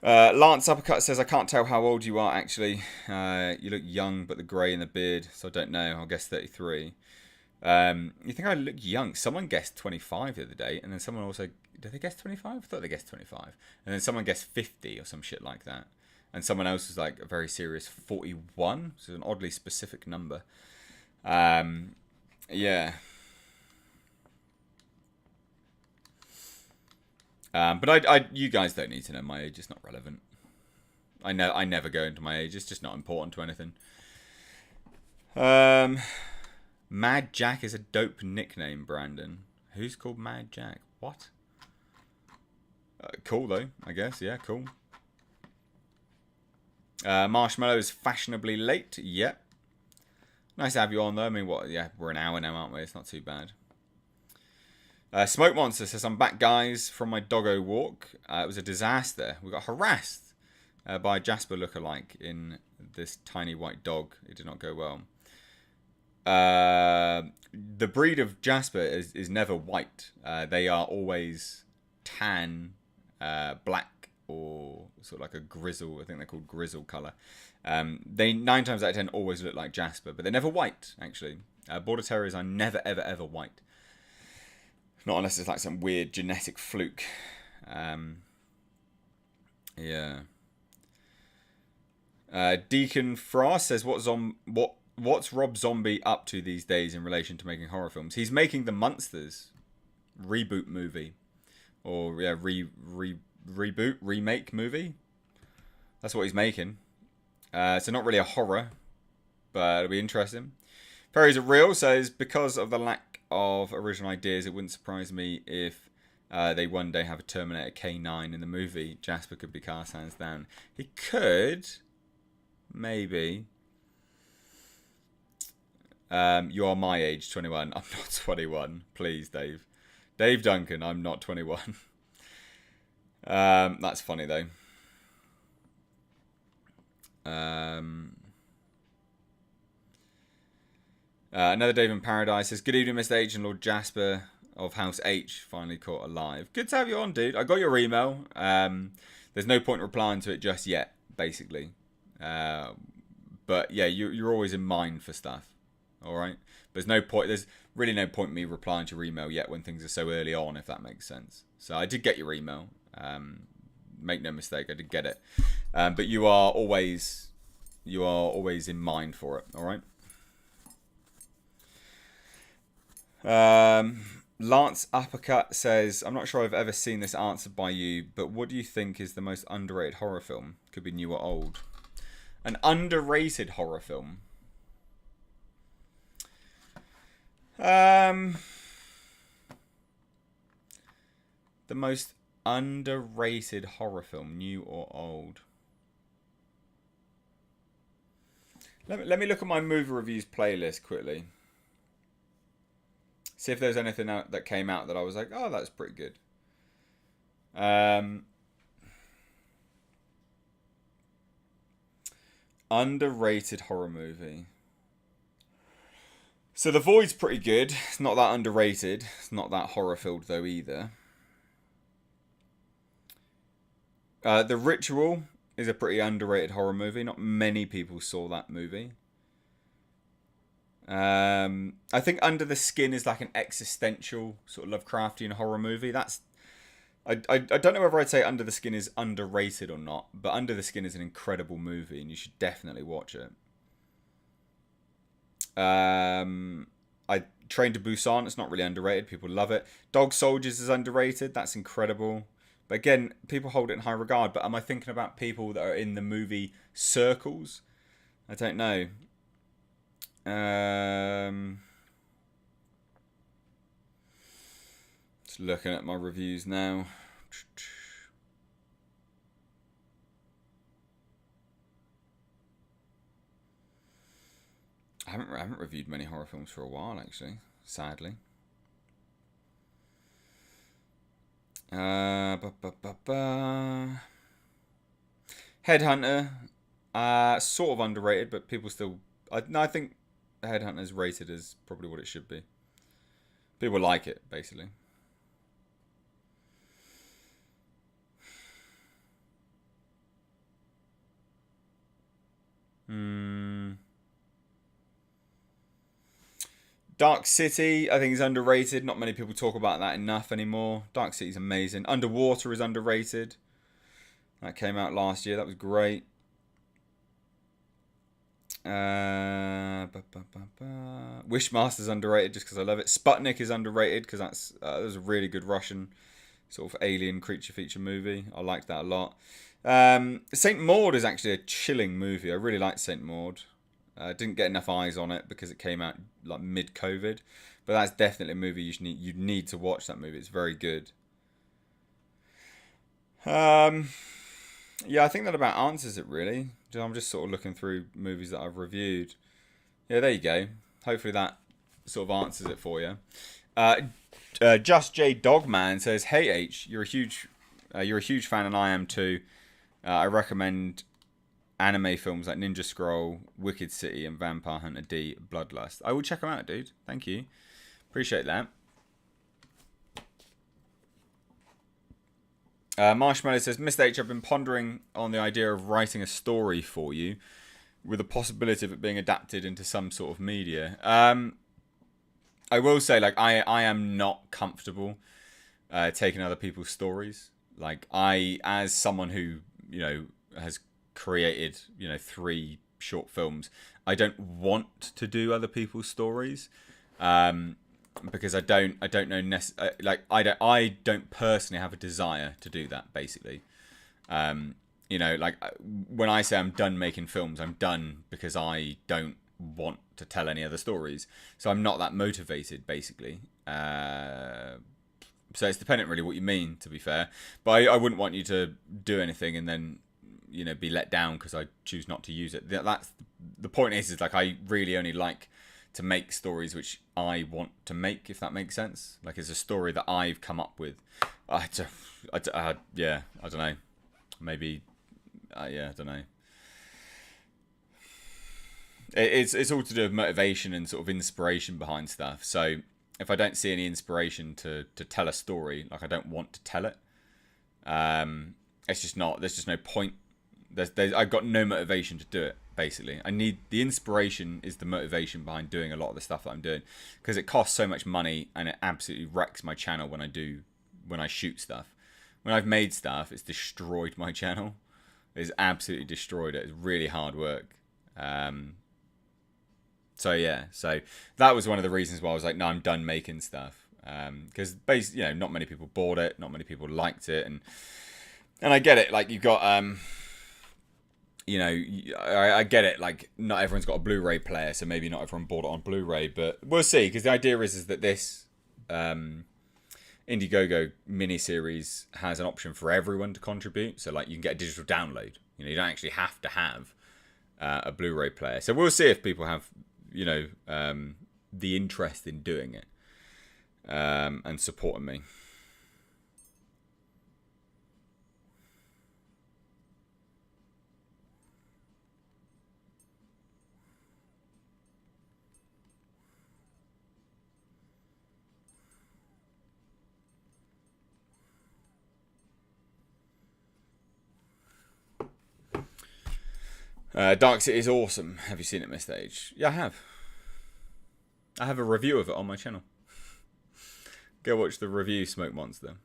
Lance Uppercut says, I can't tell how old you are, actually. You look young, but the grey in the beard, so I don't know. I'll guess 33. You think I look young? Someone guessed 25 the other day, and then someone also... Did they guess 25? I thought they guessed 25. And then someone guessed 50 or some shit like that. And someone else was like a very serious 41. So an oddly specific number. Yeah. But you guys don't need to know my age. It's not relevant. I never go into my age. It's just not important to anything. Mad Jack is a dope nickname, Brandon. Who's called Mad Jack? What? Cool though, I guess. Yeah, cool. Marshmallow is fashionably late. Yep. Nice to have you on though. I mean, what? Yeah, we're an hour now, aren't we? It's not too bad. Smoke Monster says, I'm back, guys, from my doggo walk. It was a disaster. We got harassed by a Jasper lookalike in this tiny white dog. It did not go well. The breed of Jasper is never white. They are always tan, black, or sort of like a grizzle. I think they're called grizzle colour. They 9 times out of 10 always look like Jasper, but they're never white, actually. Border Terriers are never, ever, ever white. Not unless it's like some weird genetic fluke. Yeah. Deacon Frost says, what's Rob Zombie up to these days in relation to making horror films? He's making the Monsters reboot movie. Or, yeah, remake movie. That's what he's making. So not really a horror, but it'll be interesting. Fairies Are Real says, because of the lack of original ideas, it wouldn't surprise me if they one day have a Terminator K9 in the movie. Jasper could be cast hands down. He could. Maybe. You are my age, 21. I'm not 21. Please, Dave. Dave Duncan, I'm not 21. That's funny, though. Another Dave in Paradise says, good evening, Mr. H and Lord Jasper of House H, finally caught alive. Good to have you on, dude. I got your email. There's no point replying to it just yet, basically. But yeah, you're always in mind for stuff. All right. There's really no point me replying to your email yet when things are so early on, if that makes sense. So I did get your email. Make no mistake, I did get it. But you are always in mind for it. All right. Lance Uppercut says, I'm not sure I've ever seen this answered by you, but what do you think is the most underrated horror film? Could be new or old. An underrated horror film. The most underrated horror film, new or old. Let me look at my movie reviews playlist quickly. See if there's anything out that came out that I was like, oh, that's pretty good. Underrated horror movie. So The Void's pretty good. It's not that underrated. It's not that horror-filled though either. The Ritual is a pretty underrated horror movie. Not many people saw that movie. I think Under the Skin is like an existential sort of Lovecraftian horror movie. I don't know whether I'd say Under the Skin is underrated or not, but Under the Skin is an incredible movie and you should definitely watch it. I Train to Busan, it's not really underrated. People love it. Dog Soldiers is underrated. That's incredible. But again, people hold it in high regard. But am I thinking about people that are in the movie circles? I don't know. Just looking at my reviews now. I haven't reviewed many horror films for a while, actually. Sadly. Headhunter, sort of underrated, but people still. I think Headhunter is rated as probably what it should be. People like it, basically. Dark City, I think, is underrated. Not many people talk about that enough anymore. Dark City is amazing. Underwater is underrated. That came out last year. That was great. Wishmaster's underrated just because I love it. Sputnik is underrated because that was a really good Russian sort of alien creature feature movie. I liked that a lot. Saint Maud is actually a chilling movie. I really liked Saint Maud. Didn't get enough eyes on it because it came out like mid-COVID, but that's definitely a movie you need to watch. That movie, it's very good. Yeah, I think that about answers it really. I'm just sort of looking through movies that I've reviewed. Yeah, there you go. Hopefully that sort of answers it for you. Just J Dogman says, "Hey H, you're a huge fan, and I am too. I recommend anime films like Ninja Scroll, Wicked City, and Vampire Hunter D, Bloodlust. I will check them out, dude. Thank you. Appreciate that." Marshmallow says, "Mr. H, I've been pondering on the idea of writing a story for you with the possibility of it being adapted into some sort of media." I will say, like, I am not comfortable taking other people's stories. Like, as someone who, has created, 3 short films, I don't want to do other people's stories. Because I don't know I don't personally have a desire to do that, basically. When I say I'm done making films, I'm done because I don't want to tell any other stories. So I'm not that motivated, basically. So it's dependent really what you mean, to be fair. But I wouldn't want you to do anything and then be let down because I choose not to use it. That's the point. Is like I really only like to make stories which I want to make, if that makes sense. Like, it's a story that I've come up with. I don't know. Maybe, I don't know. It's all to do with motivation and sort of inspiration behind stuff. So if I don't see any inspiration to tell a story, like, I don't want to tell it. It's just not. There's just no point. I've got no motivation to do it. Basically, I need the inspiration is the motivation behind doing a lot of the stuff that I'm doing, because it costs so much money and it absolutely wrecks my channel when I shoot stuff. When I've made stuff, it's destroyed my channel. It's absolutely destroyed it. It's really hard work. So So yeah, so that was one of the reasons why I was like, no, I'm done making stuff. Because basically, you know, not many people bought it, not many people liked it, and I get it. Like, you've got you know, I get it. Like, not everyone's got a Blu-ray player, so maybe not everyone bought it on Blu-ray, but we'll see. Because the idea is that this Indiegogo miniseries has an option for everyone to contribute. So, like, you can get a digital download. You know, you don't actually have to have a Blu-ray player. So we'll see if people have, you know, the interest in doing it and supporting me. Dark City is awesome. Have you seen it, Mr. H? Yeah, I have. I have a review of it on my channel. Go watch the review, Smoke Monster.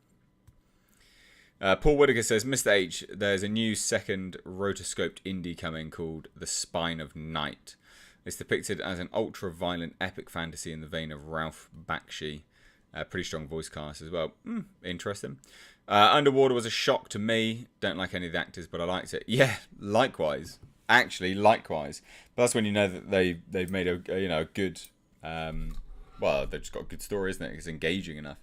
Paul Whitaker says, Mr. H, there's a new second rotoscoped indie coming called The Spine of Night. It's depicted as an ultra-violent epic fantasy in the vein of Ralph Bakshi. Pretty strong voice cast as well. Interesting. Underwater was a shock to me. Don't like any of the actors, but I liked it. Yeah, likewise. Actually, likewise. But that's when you know that they've made a, you know, a good, well, they've just got a good story, isn't it? It's engaging enough.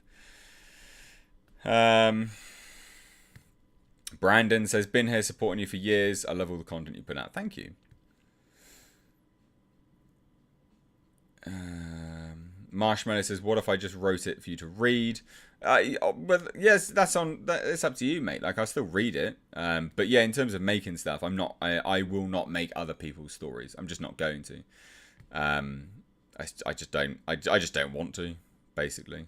Brandon says, been here supporting you for years. I love all the content you put out. Thank you. Marshmallow says, what if I just wrote it for you to read? But yes, it's up to you, mate. Like, I'll still read it. But yeah, in terms of making stuff, I will not make other people's stories. I'm just not going to. I just don't want to, basically.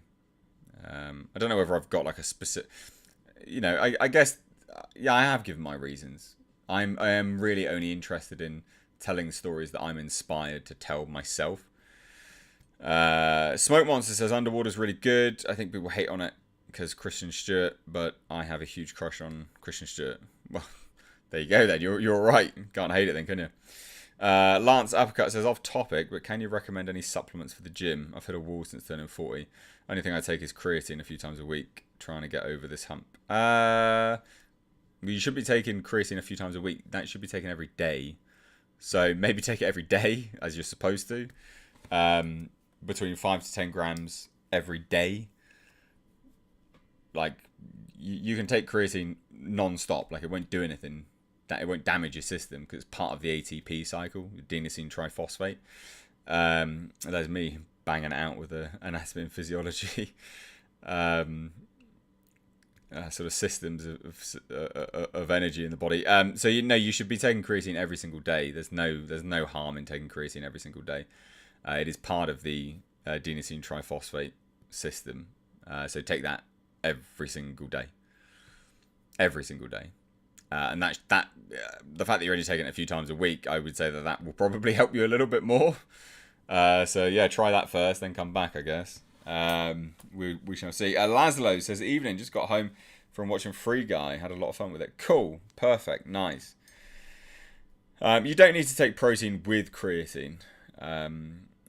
I don't know whether I've got like a specific, you know, I guess, yeah, I have given my reasons. I am really only interested in telling stories that I'm inspired to tell myself. Smoke Monster says Underwater's really good. I think people hate on it because Kristen Stewart, but I have a huge crush on Kristen Stewart. Well, there you go then. You're all right. Can't hate it then, can you? Lance Uppercut says, off topic, but can you recommend any supplements for the gym? I've hit a wall since turning 40. Only thing I take is creatine a few times a week, trying to get over this hump. You should be taking creatine a few times a week. That should be taken every day. So maybe take it every day, as you're supposed to. Between 5 to 10 grams every day. Like, you can take creatine non-stop. Like, it won't do anything. It won't damage your system because it's part of the ATP cycle, adenosine triphosphate. There's me banging it out with an anatomy and physiology. Sort of systems of energy in the body. So you know you should be taking creatine every single day. There's no harm in taking creatine every single day. It is part of the adenosine triphosphate system. So take that every single day. Every single day. And the fact that you're only taking it a few times a week, I would say that will probably help you a little bit more. So yeah, try that first, then come back, I guess. We shall see. Laszlo says, evening, just got home from watching Free Guy. Had a lot of fun with it. Cool. Perfect. Nice. You don't need to take protein with creatine.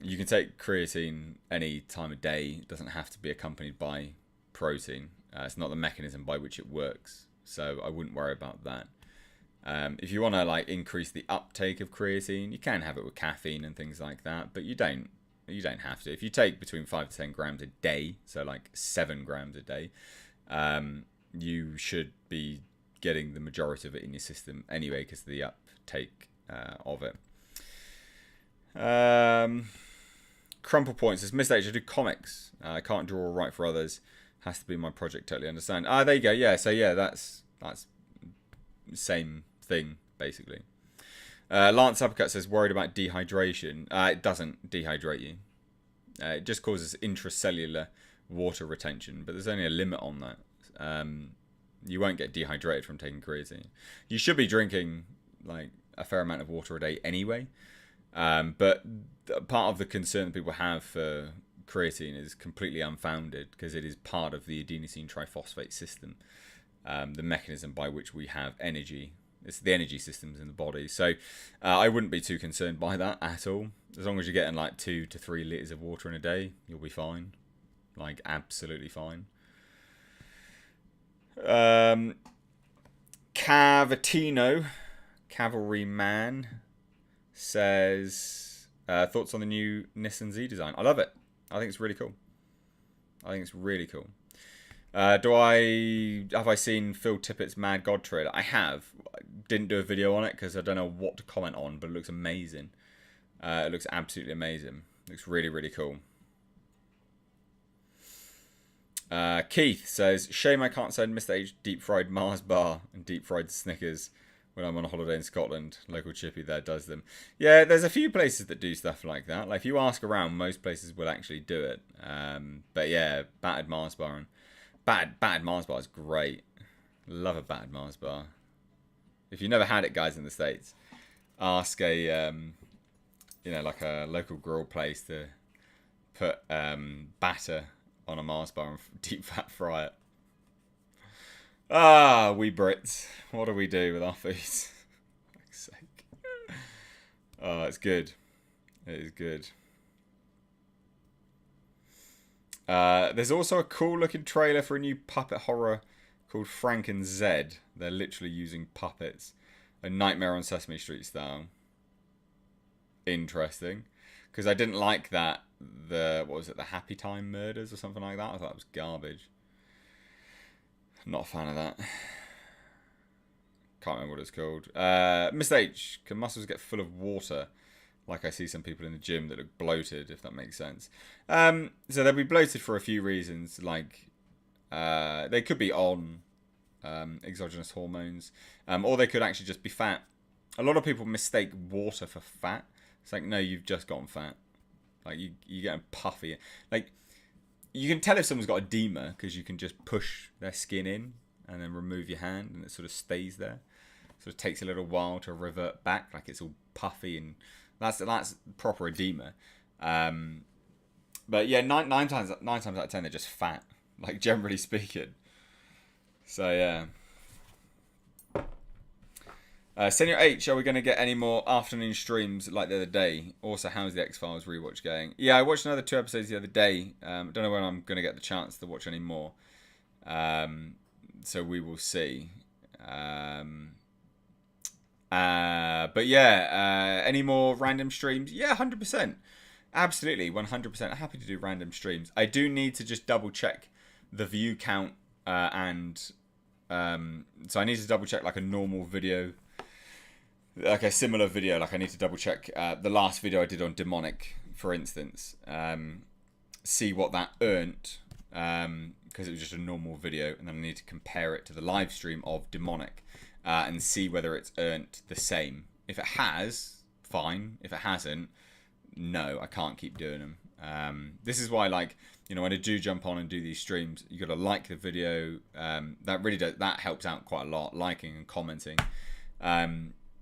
You can take creatine any time of day. It doesn't have to be accompanied by protein. It's not the mechanism by which it works. So I wouldn't worry about that. If you want to like increase the uptake of creatine, you can have it with caffeine and things like that, but you don't have to. If you take between 5 to 10 grams a day, so like 7 grams a day, you should be getting the majority of it in your system anyway because of the uptake of it. Crumple Point says, Mr. H, I do comics. I can't draw or write for others. Has to be my project, totally understand. There you go. Yeah, so yeah, that's same thing, basically. Lance Uppercut says, worried about dehydration. It doesn't dehydrate you. It just causes intracellular water retention, but there's only a limit on that. You won't get dehydrated from taking creatine. You should be drinking like a fair amount of water a day anyway. But part of the concern that people have for creatine is completely unfounded because it is part of the adenosine triphosphate system, the mechanism by which we have energy. It's the energy systems in the body. So I wouldn't be too concerned by that at all. As long as you're getting like 2 to 3 litres of water in a day, you'll be fine. Like, absolutely fine. Cavatino, Cavalryman, says, thoughts on the new Nissan Z design. I love it. I think it's really cool. Have I seen Phil Tippett's Mad God trailer? I have. I didn't do a video on it because I don't know what to comment on, but it looks amazing. It looks absolutely amazing. It looks really, really cool. Keith says, shame I can't send Mr. H deep fried Mars bar and deep fried Snickers when I'm on a holiday in Scotland. Local chippy there does them. Yeah, there's a few places that do stuff like that. Like, if you ask around, most places will actually do it. But yeah, battered Mars bar and battered Mars bar is great. Love a battered Mars bar. If you've never had it, guys, in the States, ask a like a local grill place to put batter on a Mars bar and deep fat fry it. Ah, we Brits. What do we do with our food? For fuck's sake. Oh, it's good. It is good. There's also a cool looking trailer for a new puppet horror called Franken Zed. They're literally using puppets. A Nightmare on Sesame Street style. Interesting. Because I didn't like that. What was it? The Happy Time Murders or something like that? I thought it was garbage. Not a fan of that. Can't remember what it's called. Mr. H, can muscles get full of water? Like I see some people in the gym that look bloated, if that makes sense. So they'll be bloated for a few reasons. Like, they could be on exogenous hormones. Or they could actually just be fat. A lot of people mistake water for fat. It's like, no, you've just gotten fat. Like, you're getting puffy. Like, you can tell if someone's got edema because you can just push their skin in and then remove your hand and it sort of stays there. So it takes a little while to revert back. Like, it's all puffy and that's proper edema. But yeah, nine times out of 10 they're just fat. Like, generally speaking. So yeah. Senior H, are we going to get any more afternoon streams like the other day? Also, how's the X-Files rewatch going? Yeah, I watched another 2 episodes the other day. Don't know when I'm going to get the chance to watch any more. So we will see. But yeah, any more random streams? Yeah, 100%. Absolutely, 100%. Happy to do random streams. I do need to just double check the view count so I need to double check like a normal video. Like a similar video, like I need to double check the last video I did on demonic, for instance, see what that earned, because it was just a normal video, and then I need to compare it to the live stream of demonic and see whether it's earned the same. If it has, fine. If it hasn't, no, I can't keep doing them. This is why, like, you know, when I do jump on and do these streams, you got to like the video. That helps out quite a lot, liking and commenting.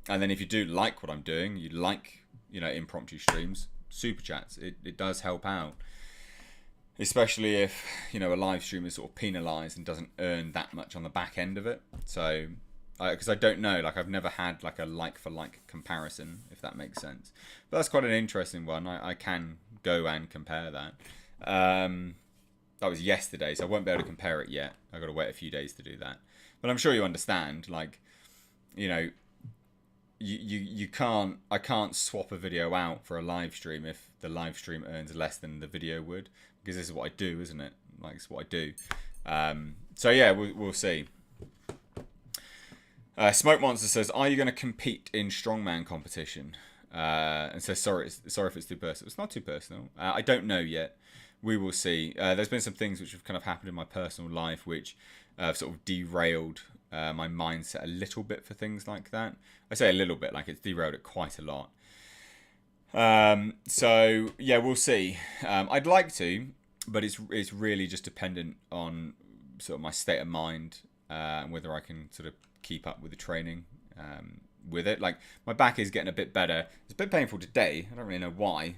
And then if you do like what I'm doing, you like, you know, impromptu streams, super chats, it does help out. Especially if, you know, a live stream is sort of penalised and doesn't earn that much on the back end of it. So, because I don't know, like I've never had like a like-for-like comparison, if that makes sense. But that's quite an interesting one. I can go and compare that. That was yesterday, so I won't be able to compare it yet. I've got to wait a few days to do that. But I'm sure you understand, like, you know, I can't swap a video out for a live stream if the live stream earns less than the video would, because this is what I do, isn't it? Like, it's what I do. So yeah, we'll see. Smoke Monster says, are you going to compete in strongman competition? And says, sorry if it's too personal. It's not too personal. I don't know yet. We will see. There's been some things which have kind of happened in my personal life which have sort of derailed my mindset a little bit for things like that. I say a little bit, like it's derailed it quite a lot. So yeah, we'll see. I'd like to, but it's really just dependent on sort of my state of mind and whether I can sort of keep up with the training with it. Like, my back is getting a bit better. It's a bit painful today. I don't really know why.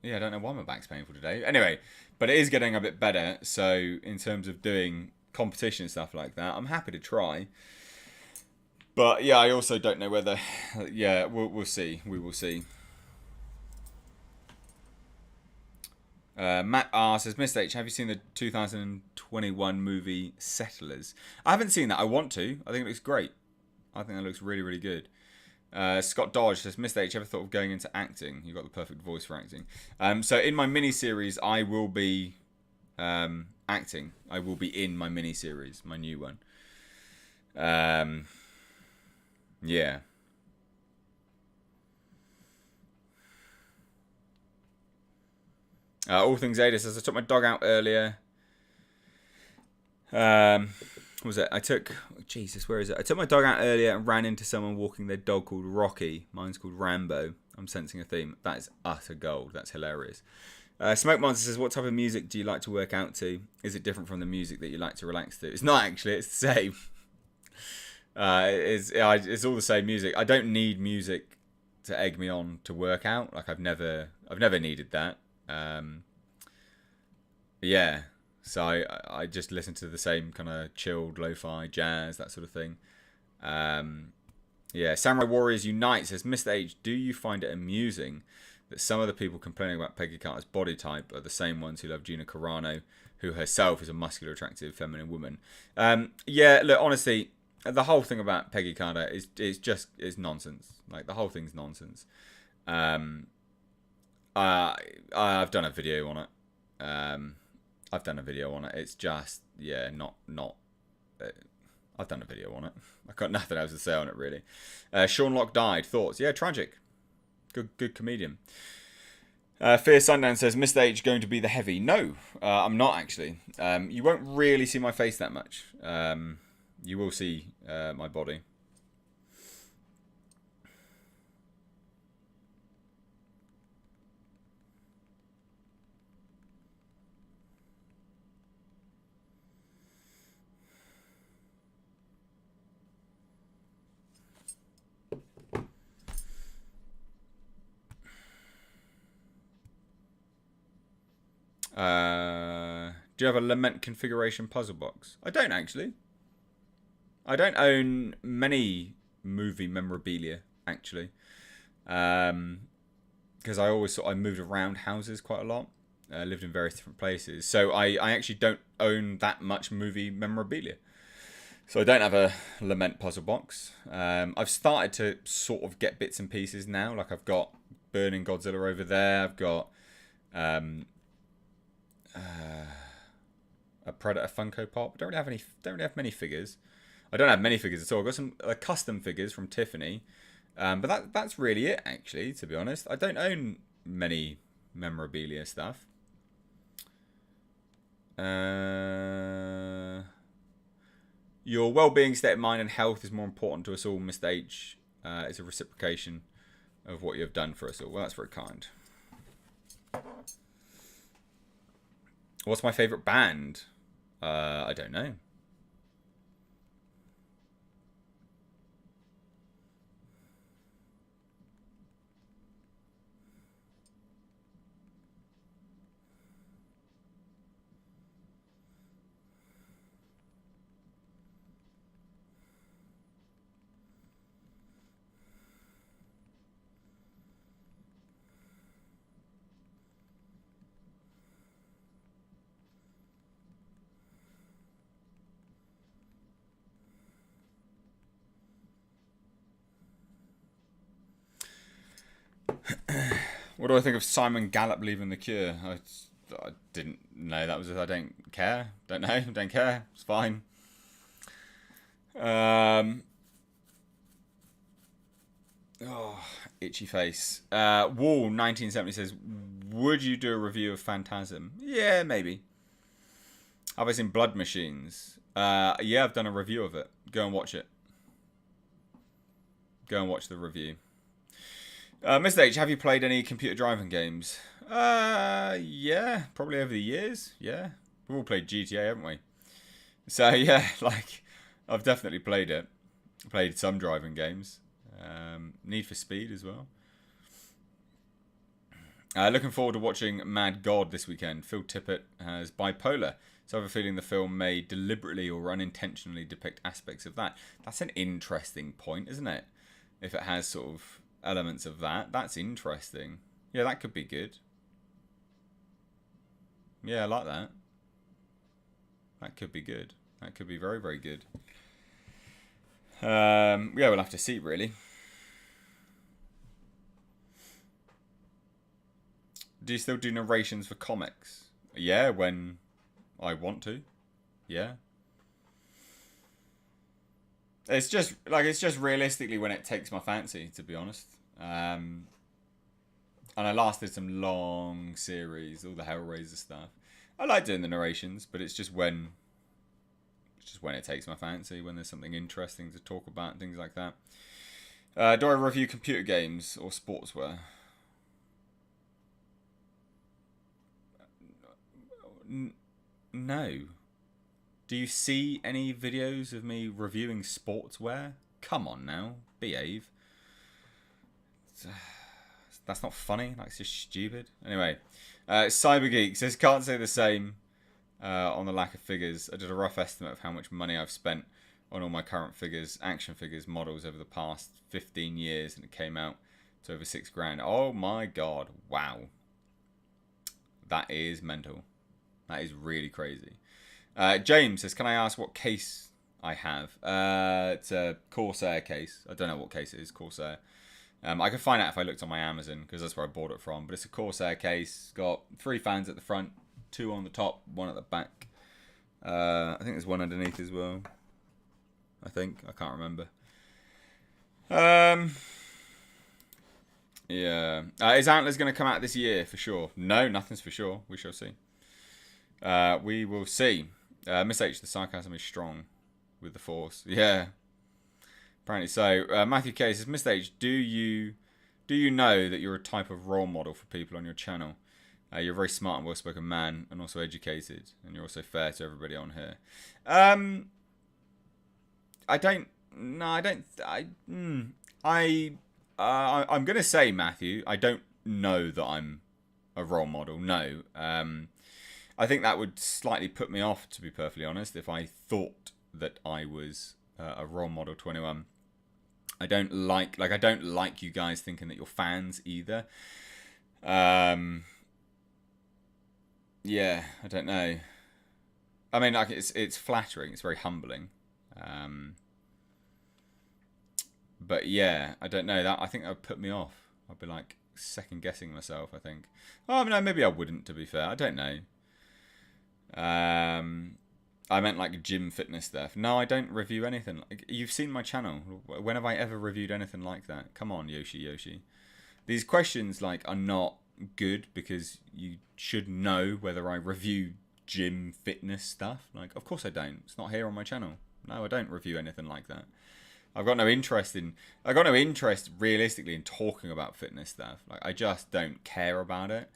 Yeah, I don't know why my back's painful today. Anyway, but it is getting a bit better. So in terms of doing competition and stuff like that, I'm happy to try. But yeah, I also don't know whether. Yeah, we'll see. We will see. Matt R says, Mr. H, have you seen the 2021 movie Settlers? I haven't seen that. I want to. I think it looks great. I think that looks really, really good. Scott Dodge says, Mr. H, ever thought of going into acting? You've got the perfect voice for acting. So in my mini-series, I will be acting. I will be in my mini-series, my new one. Yeah. All Things Ada says, I took my dog out earlier. What was it? Jesus, where is it? I took my dog out earlier and ran into someone walking their dog called Rocky. Mine's called Rambo. I'm sensing a theme. That is utter gold. That's hilarious. Smoke Monster says, what type of music do you like to work out to? Is it different from the music that you like to relax to? It's not actually. It's the same. It's all the same music. I don't need music to egg me on to work out. Like I've never needed that. Yeah. So I just listen to the same kind of chilled lo-fi jazz, that sort of thing. Yeah, Samurai Warriors Unite says, Mr. H, do you find it amusing that some of the people complaining about Peggy Carter's body type are the same ones who love Gina Carano, who herself is a muscular, attractive, feminine woman? Yeah, look, honestly, the whole thing about Peggy Carter is nonsense. Like, the whole thing's nonsense. I've done a video on it. It's just, yeah, not. I've done a video on it. I've got nothing else to say on it, really. Sean Locke died. Thoughts? Yeah, tragic. Good comedian. Fear Sundown says, Mr. H going to be the heavy? No, I'm not actually. You won't really see my face that much. You will see my body. Do you have a lament configuration puzzle box? I don't actually. I don't own many movie memorabilia actually, because I moved around houses quite a lot. I lived in various different places, so I actually don't own that much movie memorabilia. So I don't have a lament puzzle box. I've started to sort of get bits and pieces now. Like I've got Burning Godzilla over there. I've got a Predator Funko Pop. I don't really have many figures. I don't have many figures at all. I've got some custom figures from Tiffany, but that's really it actually. To be honest, I don't own many memorabilia stuff. Your well-being, state of mind, and health is more important to us all, Mr. H. It's a reciprocation of what you have done for us all. Well, that's very kind. What's my favourite band? I don't know. What do I think of Simon Gallup leaving The Cure? I didn't know that was it. I don't care. Don't know. Don't care. It's fine. Itchy face. Wall 1970 says, would you do a review of Phantasm? Yeah, maybe. Have I seen Blood Machines? Yeah, I've done a review of it. Go and watch it. Go and watch the review. Mr. H, have you played any computer driving games? Yeah, probably over the years. Yeah, we've all played GTA, haven't we? So yeah, like I've definitely played it. Played some driving games. Need for Speed as well. Looking forward to watching Mad God this weekend. Phil Tippett has bipolar. So I have a feeling the film may deliberately or unintentionally depict aspects of that. That's an interesting point, isn't it? If it has sort of elements of that, that's interesting. Yeah, that could be good. Yeah, I like that. That could be good. That could be very, very good. Yeah, we'll have to see, really. Do you still do narrations for comics? Yeah, when I want to. Yeah. It's just realistically when it takes my fancy, to be honest. And I last did some long series, all the Hellraiser stuff. I like doing the narrations, but it's just when it takes my fancy, when there's something interesting to talk about and things like that. Do I review computer games or sportswear? No. Do you see any videos of me reviewing sportswear? Come on now, behave. That's not funny. That's just stupid. Anyway, CyberGeek says can't say the same on the lack of figures. I did a rough estimate of how much money I've spent on all my current figures, action figures, models over the past 15 years, and it came out to over $6,000. Oh my god! Wow, that is mental. That is really crazy. James says, can I ask what case I have? It's a Corsair case. I don't know what case it is, Corsair. I can find out if I looked on my Amazon, because that's where I bought it from. But it's a Corsair case. Got 3 fans at the front, 2 on the top, 1 at the back. I think there's 1 underneath as well. I can't remember. Yeah. Is Antlers going to come out this year for sure? No, nothing's for sure. We shall see. We will see. Miss H, the sarcasm is strong with the force. Yeah. Apparently so. Matthew K says, Miss H, do you know that you're a type of role model for people on your channel? You're a very smart and well-spoken man, and also educated, and you're also fair to everybody on here. I'm gonna say, Matthew, I don't know that I'm a role model. No. I think that would slightly put me off, to be perfectly honest, if I thought that I was a role model to anyone. I don't like you guys thinking that you're fans either. Yeah, I don't know. I mean, like it's flattering. It's very humbling. But yeah, I don't know. I think that would put me off. I'd be like second guessing myself. I think. Oh no, maybe I wouldn't. To be fair, I don't know. I meant like gym fitness stuff. No, I don't review anything. You've seen my channel. When have I ever reviewed anything like that? Come on, Yoshi. These questions are not good because you should know whether I review gym fitness stuff. Of course I don't. It's not here on my channel. No, I don't review anything like that. I've got no interest realistically in talking about fitness stuff. I just don't care about it.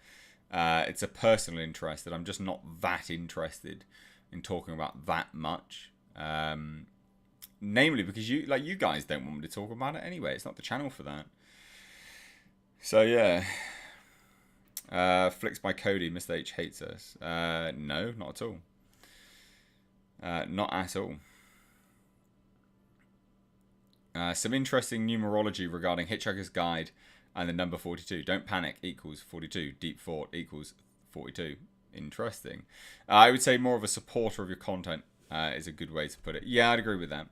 It's a personal interest that I'm just not that interested in talking about that much. Namely because you guys don't want me to talk about it anyway. It's not the channel for that. So yeah. Flicks by Cody. Mr. H hates us. No, not at all. Not at all. Some interesting numerology regarding Hitchhiker's Guide and the number 42. Don't panic equals 42. Deep thought equals 42. Interesting. I would say more of a supporter of your content is a good way to put it. Yeah, I'd agree with that.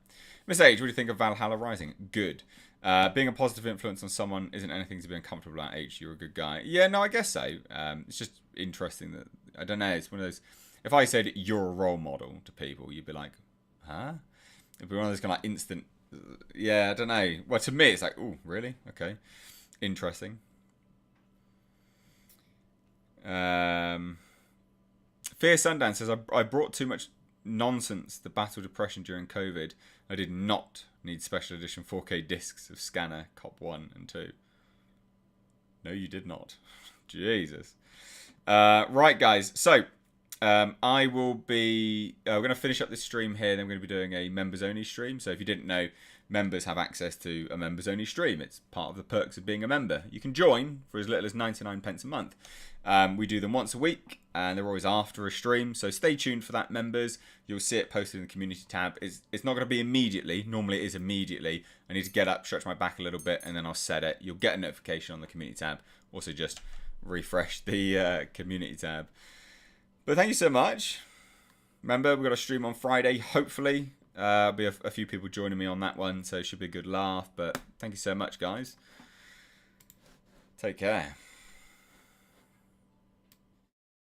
Miss H, what do you think of Valhalla Rising? Good. Being a positive influence on someone isn't anything to be uncomfortable at. H, you're a good guy. Yeah, no, I guess so. It's just interesting that, I don't know, it's one of those, if I said you're a role model to people, you'd be like, huh? It'd be one of those kind of instant, yeah, I don't know. Well, to me, it's like, oh, really? Okay. Interesting. Fear Sundance says, I brought too much nonsense to battle depression during COVID. I did not need special edition 4K discs of Scanner, Cop 1 and 2. No, you did not. Jesus. Right, guys. So, I will be... we're going to finish up this stream here. Then we're going to be doing a members-only stream. So if you didn't know, members have access to a members only stream. It's part of the perks of being a member. You can join for as little as 99 pence a month. We do them once a week, and they're always after a stream, so stay tuned for that, members. You'll see it posted in the community tab. It's not going to be immediately. Normally it is immediately. I need to get up, stretch my back a little bit, and then I'll set it. You'll get a notification on the community tab. Also just refresh the community tab. But thank you so much. Remember, we've got a stream on Friday, hopefully. There'll be a few people joining me on that one, so it should be a good laugh. But thank you so much, guys. Take care.